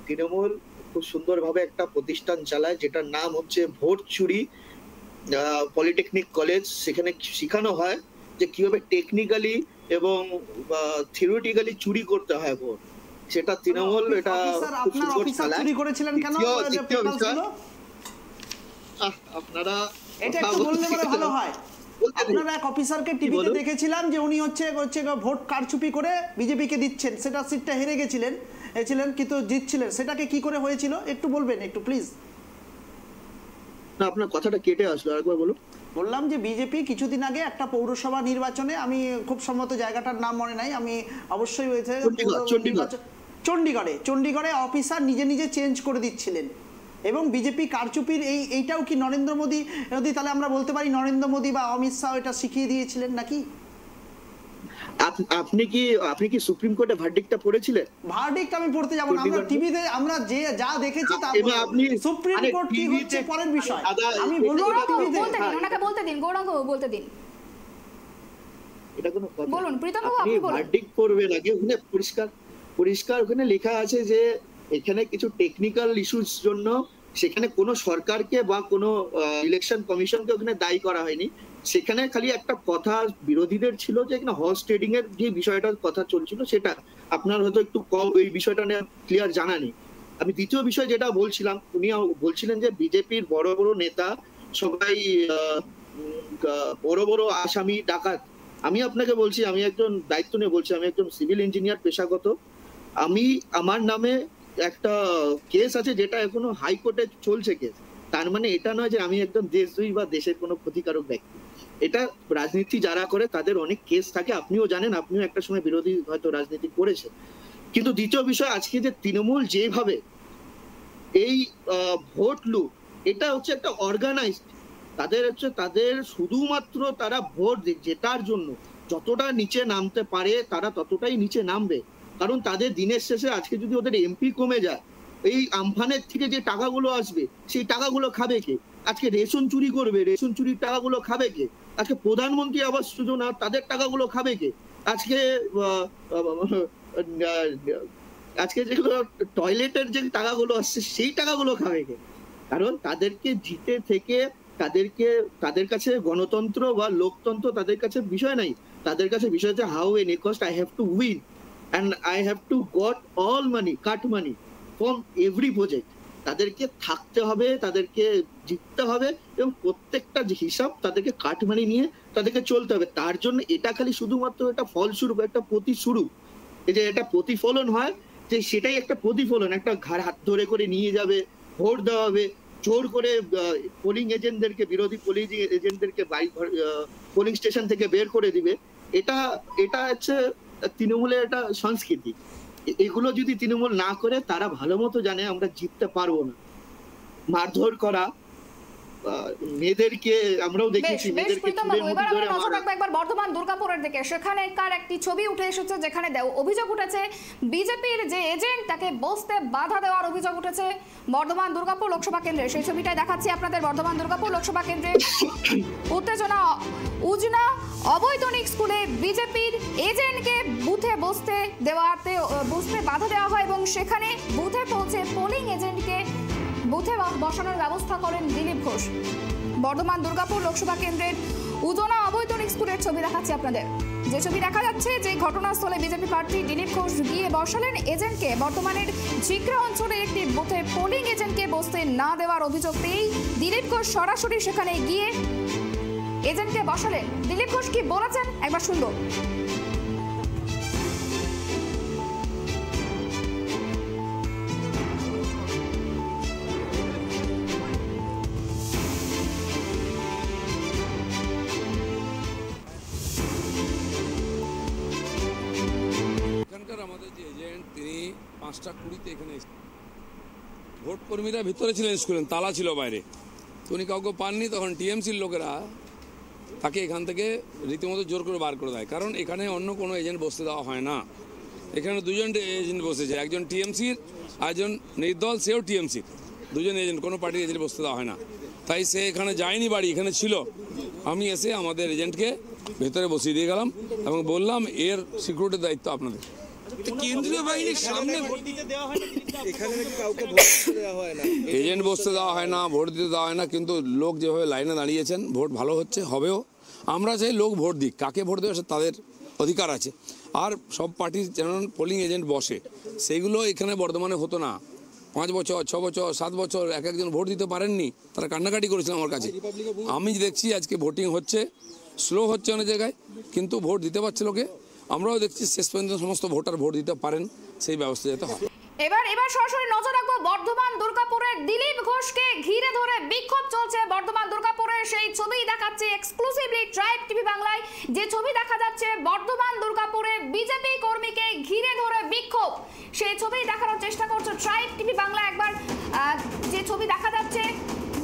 Speaker 3: তৃণমূল খুব সুন্দরভাবে একটা প্রতিষ্ঠান চালায় যেটার নাম হচ্ছে ভোট চুরি পলিটেকনিক কলেজ। সেখানে শেখানো হয় যে কিভাবে টেকনিক্যালি এবং থিওরিটিক্যালি চুরি করতে হয় ভোট। সেটা তৃণমূল এটা খুব সুন্দর চালায়।
Speaker 2: চুরি করেছিলেন কেন?
Speaker 3: আপনারা
Speaker 2: এটা একটু বললে পরে ভালো হয়। আপনারা এক অফিসারকে টিভিতে দেখেছিলাম যে উনি হচ্ছে ভোট কারচুপি করে বিজেপিকে দিচ্ছেন, সেটা সিটটা হেরে গেছিলেন কিন্তু জিতছিলেন, সেটাকে কি করে হয়েছিল একটু বলবেন একটু প্লিজ?
Speaker 3: না, আপনার কথাটা কেটে আসলো, আরেকবার বলুন।
Speaker 2: বললাম যে বিজেপি কিছুদিন আগে একটা পৌরসভা নির্বাচনে, আমি খুব সম্ভবত জায়গাটার নাম মনে নাই, আমি অবশ্যই হয়েছে চণ্ডীগড়ে অফিসার নিজে নিজে চেঞ্জ করে দিচ্ছিলেন এবং বিজেপি কারচুপির এইটাও কি নরেন্দ্র মোদী, তাহলে আমরা বলতে পারি নরেন্দ্র মোদী বা অমিত শাহ এটা শিখিয়ে দিয়েছিলেন নাকি?
Speaker 3: আপনি কি সুপ্রিম কোর্টে ভার্ডিক্টটা পড়েছিলেন?
Speaker 2: ভার্ডিক্ট আমি পড়তে যাব না, আমরা টিভিতে আমরা যে যা দেখেছি তা
Speaker 3: আপনি
Speaker 2: সুপ্রিম কোর্ট কি হচ্ছে পরের বিষয়। আমি বলবো
Speaker 1: ওনাকে বলতে দিন, গৌরাঙ্গ বলতে দিন।
Speaker 3: এটা কোনো কথা?
Speaker 1: বলুন প্রীতম বাবু, আপনি বলুন।
Speaker 3: ভার্ডিক্ট পড়বেন আগে, ওখানে পরিষ্কার ওখানে লেখা আছে যে এখানে কিছু টেকনিক্যাল ইস্যুর জন্য সেখানে কোনো সরকারকে বা কোনো ইলেকশন কমিশনকে ওখানে দায়ী করা হয়নি। সেখানে খালি একটা কথা বিরোধীদের ছিল যে এখানে হর্স ট্রেডিং এর যে বিষয়টার কথা চলছিল, সেটা আপনার হয়তো একটু কম এই বিষয়টা নিয়ে ক্লিয়ার জানা নেই। আমি দ্বিতীয় বিষয় যেটা বলছিলাম, উনি বলছিলেন যে বিজেপির বড় বড় নেতা সবাই বড় বড় আসামি ডাকাত। আমি আপনাকে বলছি, আমি একজন দায়িত্ব নিয়ে বলছি, আমি একজন সিভিল ইঞ্জিনিয়ার পেশাগত। আমার নামে একটা কেস আছে যেটা এখনো হাইকোর্টে চলছে কেস। তার মানে এটা নয় যে আমি একদম দেশদ্রোহী বা দেশের কোনো ক্ষতিকারক ব্যক্তি। এটা রাজনীতি যারা করে তাদের অনেক কেস থাকে, আপনিও জানেন, আপনিও একটা সময় বিরোধী হয়তো রাজনীতি করেছেন। কিন্তু দ্বিতীয় বিষয়, আজকে যে তৃণমূল যেভাবে এই ভোট লুট, এটা হচ্ছে একটা অর্গানাইজড, তাদের শুধুমাত্র তারা ভোট জেতার জন্য যতটা নিচে নামতে পারে তারা ততটাই নিচে নামবে। কারণ তাদের দিনের শেষে আজকে যদি ওদের এমপি কমে যায়, এই আমফানের থেকে যে টাকাগুলো আসবে সেই টাকাগুলো খাবে কে? আজকে রেশন চুরি করবে, রেশন চুরির টাকাগুলো খাবে কে? আজকে প্রধানমন্ত্রী আবাস যোজনা, তাদের টাকাগুলো খাবে কে? আজকে যেগুলো টয়লেটের যে টাকাগুলো আসছে সেই টাকাগুলো খাবে কে? কারণ তাদেরকে জিতে থেকে তাদের কাছে গণতন্ত্র বা লোকতন্ত্র তাদের কাছে বিষয় নাই। তাদের কাছে বিষয় হচ্ছে how any cost I have to win and I have to got all money, cut money from every project. তাদেরকে থাকতে হবে, তাদেরকে জিততে হবে এবং প্রত্যেকটা যে হিসাব তাদেরকে কাট মানি নিয়ে তাদেরকে চলতে হবে। তার জন্য এটা খালি শুধুমাত্র একটা ফলস্বরূপ, একটা প্রতিস্বরূপ। এই যে এটা প্রতিফলন হয়, যে সেটাই একটা প্রতিফলন। একটা ঘাড় হাত ধরে করে নিয়ে যাবে, ভোট দেওয়া হবে, জোর করে পোলিং এজেন্টদেরকে, বিরোধী পোলিং এজেন্টদেরকে পোলিং স্টেশন থেকে বের করে দিবে। এটা হচ্ছে তৃণমূলের একটা সংস্কৃতি। এগুলো যদি তৃণমূল না করে, তারা ভালো মতো জানে আমরা জিততে পারবো না। মারধর করা মেয়েদেরকে আমরাও দেখেছি।
Speaker 1: একবার বর্ধমান দুর্গাপুরের দিকে, সেখানেকার একটি ছবি উঠে এসেছে যেখানে অভিযোগ উঠেছে বিজেপির যে এজেন্ট তাকে বসতে বাধা দেওয়ার অভিযোগ উঠেছে বর্ধমান দুর্গাপুর লোকসভা কেন্দ্রে। সেই ছবিটাই দেখাচ্ছি আপনাদের। বর্ধমান দুর্গাপুর লোকসভা কেন্দ্রে উত্তেজনা। উজনা অবৈতনিক স্কুলে বিজেপির এজেন্টকে বুথে বসতে বাধা দেওয়া হয় এবং সেখানে বুথে পৌঁছে পোলিং এজেন্টকে বুথে বসানোর ব্যবস্থা করেন দিলীপ ঘোষ। বর্ধমান দুর্গাপুর লোকসভা কেন্দ্রের উজনা অবৈতনিক স্কুলের ছবি দেখাচ্ছি আপনাদের। যে ছবি দেখা যাচ্ছে, যে ঘটনাস্থলে বিজেপি প্রার্থী দিলীপ ঘোষ গিয়ে বসালেন এজেন্টকে। বর্তমানের ঝিকরা অঞ্চলের একটি বুথে পোলিং এজেন্টকে বসতে না দেওয়ার অভিযোগ পেয়েই দিলীপ ঘোষ সরাসরি সেখানে গিয়ে এজেন্টকে বসালেন। দিলীপ ঘোষ কি বলেছেন একবার শুনবো।
Speaker 6: আমাদের যে এজেন্ট, তিনি 5টা 20-তে এখানে ভোট কর্মীরা ভিতরে ছিলেন, স্কুলে তালা ছিল বাইরে, তো উনি কাউকে পাননি। তখন টিএমসির লোকেরা তাকে এখান থেকে রীতিমতো জোর করে বার করে দেয়, কারণ এখানে অন্য কোনো এজেন্ট বসতে দেওয়া হয় না। এখানে দুজন এজেন্ট বসেছে, একজন টিএমসির আর একজন নির্দল, সেও টিএমসির, দুজন এজেন্ট, কোনো পার্টির এজেন্ট বসতে দেওয়া হয় না। তাই সে এখানে যায়নি, বাড়ি এখানে ছিল। আমি এসে আমাদের এজেন্টকে ভেতরে বসিয়ে দিয়ে গেলাম এবং বললাম এর সিকিউরিটির দায়িত্ব আপনাদের।
Speaker 7: কেন্দ্রীয় বাহিনীর সামনে
Speaker 6: এজেন্ট বসতে দেওয়া হয় না, ভোট দিতে দেওয়া হয় না, কিন্তু লোক যেভাবে লাইনে দাঁড়িয়েছেন, ভোট ভালো হচ্ছে, হবেও। আমরা চাই লোক ভোট দিক, কাকে ভোট দেবে তাদের অধিকার আছে। আর সব পার্টির যেন পোলিং এজেন্ট বসে, সেইগুলো এখানে বর্ধমানে হতো না। 5 বছর 6 বছর 7 বছর একজন ভোট দিতে পারেননি, তারা কান্নাকাটি করেছিল আমার কাছে। আমি দেখছি আজকে ভোটিং হচ্ছে, স্লো হচ্ছে অনেক জায়গায়, কিন্তু ভোট দিতে পারছে লোকে। আমরাও দেখছি শেষ পর্যন্ত সমস্ত ভোটার ভোট দিতে পারেন, সেই ব্যবস্থা যাতে হয়।
Speaker 1: এবার সরাসরি নজর রাখবো বর্ধমান দুর্গাপুরের দিলীপ ঘোষকে ঘিরে ধরে বিক্ষোভ চলছে। বর্ধমান দুর্গাপুরের সেই ছবি দেখাচ্ছে এক্সক্লুসিভলি ট্রাইব টিভি বাংলায়, যে ছবি দেখা যাচ্ছে বর্ধমান দুর্গাপুরে বিজেপি কর্মীকে ঘিরে ধরে বিক্ষোভ, সেই ছবি দেখানোর চেষ্টা করছে ট্রাইব টিভি বাংলা। একবার যে ছবি দেখা যাচ্ছে,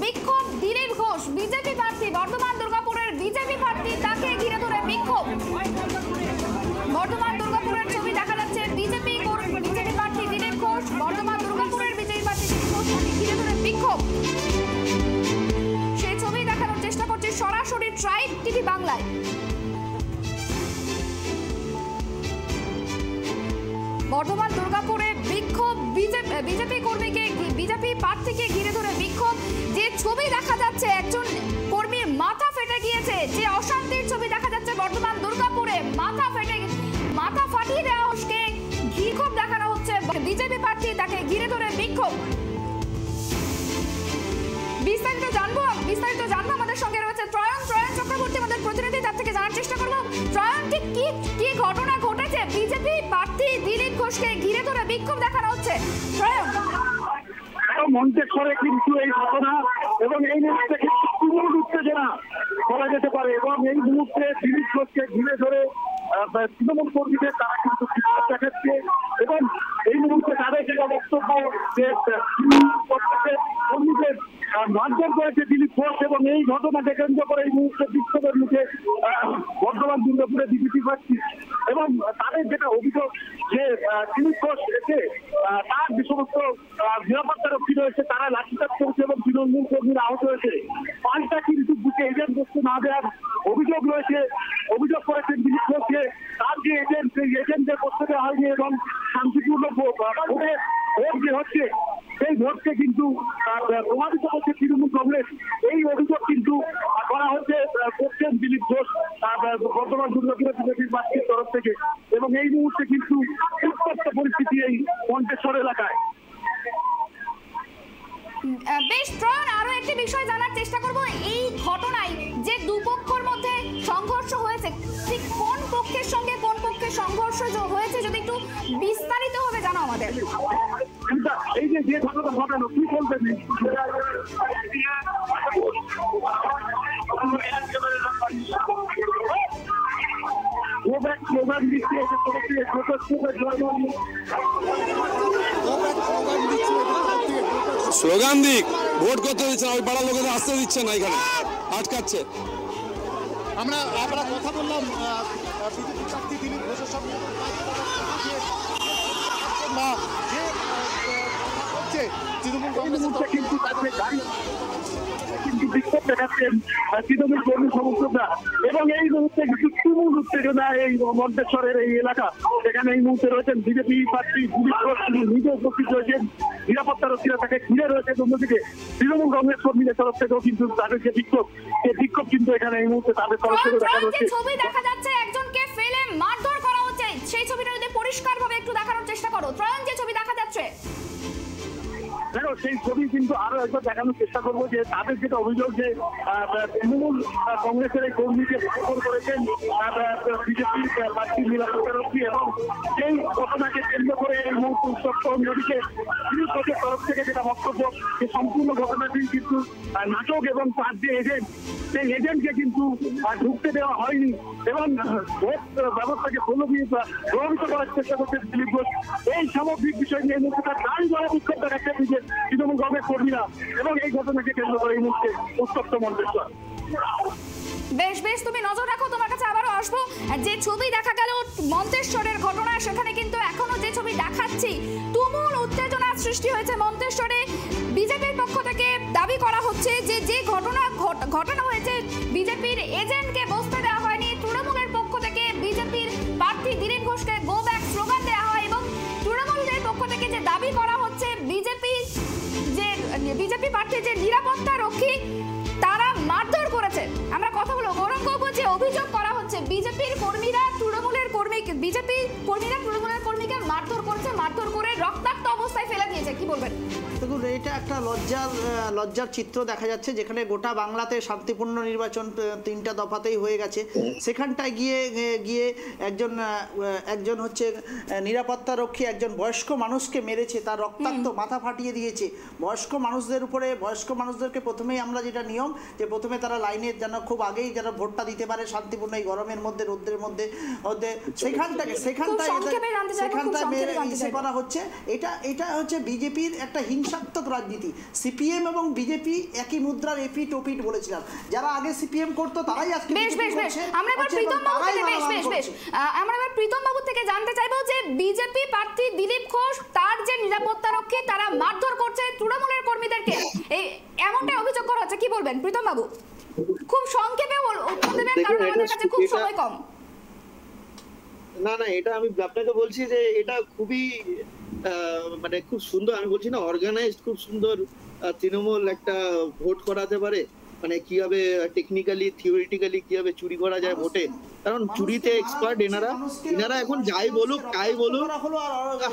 Speaker 1: বিক্ষোভ দিলীপ ঘোষ বিজেপি প্রার্থী, বর্ধমান দুর্গাপুরের বিজেপি প্রার্থী, তাকে ঘিরে ধরে বিক্ষোভ। বর্ধমান দুর্গাপুরের ছবি দেখা যাচ্ছে, বিজেপি প্রার্থী দিলীপ ঘোষ, বর্ধমান দুর্গাপুরের বিজেপি প্রার্থী দিলীপ ঘোষ, তাকে ঘিরে ধরে বিক্ষোভ, সেই ছবি দেখানোর চেষ্টা করছে সরাসরি ট্রাইব টিভি বাংলায়। বর্ধমান দুর্গাপুরে বিক্ষোভ, বিজেপি কর্মীকে, বিজেপি প্রার্থীকে ঘিরে ধরে বিক্ষোভ। যে ছবি দেখা যাচ্ছে, একজন কর্মীর মাথা ফেটে গিয়েছে, যে অশান্তির ছবি দেখা যাচ্ছে বর্ধমান দুর্গাপুরে, মাথা ফাটিয়ে দেওয়া ঘোষকে বিক্ষোভ দেখানো হচ্ছে, বিজেপি প্রার্থী তাকে ঘিরে ধরে বিক্ষোভ। বিস্তারিত জানবো আমাদের সঙ্গে রয়েছে ত্রয়ন চক্রবর্তী, আমাদের প্রতিনিধি, তার থেকে জানার চেষ্টা করবো। ত্রয়ন, ঠিক কি ঘটনা ঘটেছে? বিজেপি প্রার্থী দিলীপ ঘোষকে ঘিরে ধরে বিক্ষোভ দেখানো হচ্ছে, ত্রয়ন।
Speaker 4: মন্তেশ্বরে কিন্তু এই ঘটনা এবং এই মুহূর্তে কিন্তু তুমুল উত্তেজনা বলা যেতে পারে, এবং এই মুহূর্তে দিলীপ ঘোষকে ঘিরে ধরে তৃণমূল কর্মীদের তারা কিন্তু বিক্ষোভ দেখাচ্ছে, এবং এই মুহূর্তে তাদের যেটা বক্তব্য যে কর্মীদের মারধর করেছে দিলীপ ঘোষ, এবং এই ঘটনাকে কেন্দ্র করে এই মুহূর্তে বিক্ষোভের মুখে বর্ধমান দুর্গাপুরে বিজেপি প্রার্থী। এবং তাদের যেটা অভিযোগ যে দিলীপ ঘোষ এসে তার যে সমস্ত নিরাপত্তা রক্ষী রয়েছে তারা লাঠিচার্জ করেছে এবং তৃণমূল কর্মীরা আহত হয়েছে। পাল্টা কিন্তু বুকে এজেন্ট বস্তু না দেওয়ার অভিযোগ রয়েছে। অভিযোগ করেছেন দিলীপ ঘোষকে তার যে এজেন্ট, সেই এজেন্টদের করতে দেওয়া হয়নি, এবং শান্তিপূর্ণ ভোটে ভোট যে হচ্ছে সেই ভোটকে কিন্তু প্রভাবিত করছে তৃণমূল কংগ্রেস, এই অভিযোগ কিন্তু করা হচ্ছে করছেন দিলীপ ঘোষ বর্তমান দুর্গাপুরের বিজেপির প্রার্থীর তরফ থেকে। এবং এই মুহূর্তে কিন্তু উত্তপ্ত পরিস্থিতি এই মন্তেশ্বর এলাকায়।
Speaker 1: বেশ ত্রয়ন, আরো একটি বিষয় জানার চেষ্টা করব, এই ঘটনায় যে দুপক্ষের মধ্যে সংঘর্ষ হয়েছে, ঠিক কোন পক্ষের সঙ্গে কোন পক্ষের সংঘর্ষ হয়েছে যদি একটু বিস্তারিত ভাবে জানাও আমাদের।
Speaker 4: এই যে ঘটনা ঘটানো কি বলবেন?
Speaker 6: স্লোগান দিক, ভোট করতে দিচ্ছে না, ওই পাড়ার লোকেদের আসতে দিচ্ছে না, এখানে আটকাচ্ছে।
Speaker 7: আমরা কথা বললাম বিজেপি প্রার্থী দিলীপ ঘোষের সঙ্গে, তৃণমূল কংগ্রেসের
Speaker 4: কিন্তু তাদের গাড়ি কিন্তু বিক্ষোভ দেখাচ্ছেন তৃণমূল কর্মী সমর্থকরা, এবং এই মুহূর্তে কিছু তুমুল উত্তেজনা এই মন্তেশ্বরের এই এলাকা। সেখানে এই মুহূর্তে রয়েছেন বিজেপি প্রার্থী দিলীপ ঘোষ, নিজে উপস্থিত রয়েছেন, নিরাপত্তা রক্ষীরা তাকে ঘিরে রয়েছে। অন্যদিকে তৃণমূল কংগ্রেস কর্মীদের তরফ থেকেও কিন্তু তাদের যে বিক্ষোভ, সেই বিক্ষোভ কিন্তু এখানে এই মুহূর্তে তাদের তরফ থেকে দেখা যাচ্ছে।
Speaker 1: ছবি দেখা যাচ্ছে একজনকে ফেলে মারধর করা হচ্ছে, সেই ছবিটা যদি পরিষ্কারভাবে একটু দেখানোর চেষ্টা করো ত্রয়ন, যে ছবি দেখা যাচ্ছে।
Speaker 4: দেখো, সেই ছবি কিন্তু আরো একবার দেখানোর চেষ্টা করবো যে তাদের যেটা অভিযোগ যে তৃণমূল কংগ্রেসের এই কর্মীকে মারধর করেছেন বিজেপি প্রার্থী নিরাপত্তা রক্ষী, এবং সেই ঘটনাকে কেন্দ্র করে এই মুহূর্তে উত্তপ্ত। অন্যদিকে দিলীপ ঘোষের তরফ থেকে যেটা বক্তব্য যে সম্পূর্ণ ঘটনাটি কিন্তু নাটক, এবং তার যে এজেন্ট, সেই এজেন্টকে কিন্তু ঢুকতে দেওয়া হয়নি, এবং ভোট ব্যবস্থাকে প্রভাবিত করার চেষ্টা করছে দিলীপ ঘোষ। এই সামগ্রিক বিষয় নিয়ে এই মুহূর্তে তার গাড়ি দ্বারা বিক্ষোভ দেখাচ্ছে তৃণমূল কংগ্রেস কর্মীরা, এবং এই ঘটনাকে কেন্দ্র করে এই মুহূর্তে উত্তপ্ত মন্তেশ্বর।
Speaker 1: বেশ বেশ, তুমি নজর রাখো, তোমার কাছে আবারও আসবো। যে ছবি দেখা গেল মন্তেশ্বরের ঘটনা, সেখানে কিন্তু এখনো যে ছবি দেখাচ্ছি, তুমুল উত্তেজনার সৃষ্টি হয়েছে মন্তেশ্বরে। বিজেপির পক্ষ থেকে দাবি করা হচ্ছে যে যে ঘটনা হয়েছে, বিজেপির এজেন্টকে বসতে দেওয়া হয়নি। তৃণমূলের পক্ষ থেকে বিজেপির প্রার্থী দিলীপ ঘোষকে গো ব্যাক স্লোগান দেওয়া হয় এবং তৃণমূলের পক্ষ থেকে যে দাবি করা হচ্ছে বিজেপি প্রার্থী যে নিরাপত্তা রক্ষী তারা মারধর করেছে। আমরা কথা বলবো গৌরঙ্গ, যে অভিযোগ করা হচ্ছে বিজেপির কর্মীরা তৃণমূলের কর্মীকে মারধর করেছে, মারধর করে রক্তাক্ত অবস্থায় ফেলে দিয়েছে, কি বলবেন?
Speaker 2: দেখুন, এটা একটা লজ্জার চিত্র দেখা যাচ্ছে, যেখানে গোটা বাংলাতে শান্তিপূর্ণ নির্বাচন 3টা দফাতেই হয়ে গেছে। সেখানটায় গিয়ে একজন হচ্ছে নিরাপত্তা রক্ষী একজন বয়স্ক মানুষকে মেরেছে, তার রক্তাক্ত মাথা ফাটিয়ে দিয়েছে। বয়স্ক মানুষদেরকে প্রথমেই আমরা যেটা নিয়ম, যে প্রথমে তারা লাইনের যেন খুব আগেই যেন ভোটটা দিতে পারে শান্তিপূর্ণ এই গরমের মধ্যে, রোদ্রের মধ্যে সেখানটায় করা হচ্ছে। এটা হচ্ছে বিজেপির একটা হিংসাত্মক রাজনীতি। সিপিএম এবং বিজেপি একই মুদ্রার এপিট ওপিট বলেছিলাম। যারা আগে সিপিএম করতো তারাই আজকে
Speaker 1: আমরা এবার প্রীতম বাবু থেকে জানতে চাইবো যে বিজেপি প্রার্থী দিলীপ ঘোষ তার যে নিরাপত্তা রক্ষী তারা মারধর করছে তৃণমূলের কর্মীদেরকে, এমনটাই অভিযোগ করা হচ্ছে, কি বলবেন প্রীতম বাবু? খুব সংক্ষেপে উত্তর দেবেন, কারণ আমাদের কাছে খুব সময় কম।
Speaker 3: না, এটা আমি আপনাকে বলছি যে এটা খুবই মানে খুব সুন্দর, আমি বলছি না অর্গানাইজড, খুব সুন্দর তৃণমূল একটা ভোট করাতে পারে। মানে কিভাবে টেকনিক্যালি থিওরিটিক্যালি কিভাবে চুরি করা যায় ভোটে, কারণ চুরিতে এক্সপার্ট এনারা এখন যাই বলুক তাই বলুক,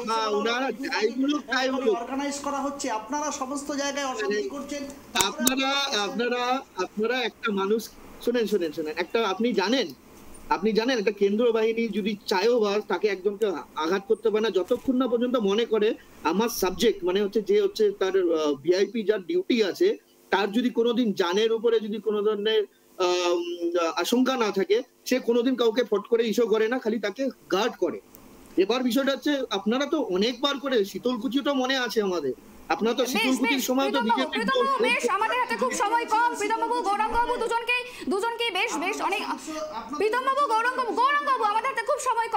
Speaker 3: হ্যাঁ ওনারা যাই বলুক তাই বলুক,
Speaker 2: অর্গানাইজ করা হচ্ছে। আপনারা সমস্ত জায়গায় অশান্তি করছেন।
Speaker 3: আপনারা একটা মানুষ শুনেন একটা আপনি জানেন একটা কেন্দ্র বাহিনী যদি চায়ও বা তাকে একজনকে আঘাত করতে পারে না যতক্ষণ না পর্যন্ত মনে করে আমার সাবজেক্ট মানে হচ্ছে যে হচ্ছে তার ভিআইপি যার ডিউটি আছে, তার যদি কোনোদিন জানের উপরে যদি কোনো ধরনের আশঙ্কা না থাকে, সে কোনোদিন কাউকে ফট করে ইস্যু করে না, খালি তাকে গার্ড করে। এবার বিষয়টা হচ্ছে আপনারা তো অনেকবার করে শীতলকুচিটা মনে আছে আমাদের, আপনারা তো শীতলকুচির সময় তো বিজেপি
Speaker 1: বেশ, আমাদের হাতে খুব সময় কম। প্রীতম বাবু, গৌরঙ্গ বাবু দুজনকেই বেশ অনেক। প্রীতম বাবু, গৌরঙ্গ বাবু, আমাদের হাতে খুব সময়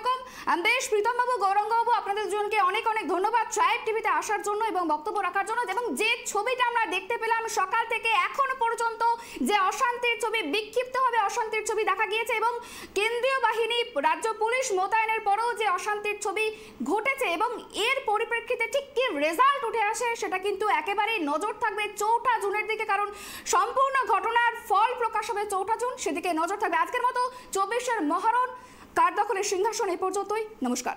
Speaker 1: কম, বেশ। প্রীতম বাবু, গৌরঙ্গ বাবু, আপনাদের দুজনকে অনেক ধন্যবাদ ট্রাইব টিভিতে আসার জন্য এবং বক্তব্য রাখার জন্য। এবং যে ছবিটা আমরা দেখতে পেলাম সকাল থেকে এখনো পর্যন্ত, যে অশান্তির ছবি, বিক্ষিপ্তভাবে অশান্তির ছবি দেখা গিয়েছে এবং কেন্দ্রীয় বাহিনী, রাজ্য পুলিশ মোতায়েনের পরেও যে অশান্তির ছবি ঘটেছে এবং এর পরিপ্রেক্ষিতে ঠিক কি রেজাল্ট উঠে আসে সেটা কিন্তু একেবারেই নজর থাকবে 4 জুনের দিকে, কারণ সম্পূর্ণ ঘটনার ফল প্রকাশ হবে 4 জুন, সেদিকে নজর থাকবে। আজকের মতো 24-এর মহারণ কার দখলের সিংহাসন এই পর্যন্তই। নমস্কার।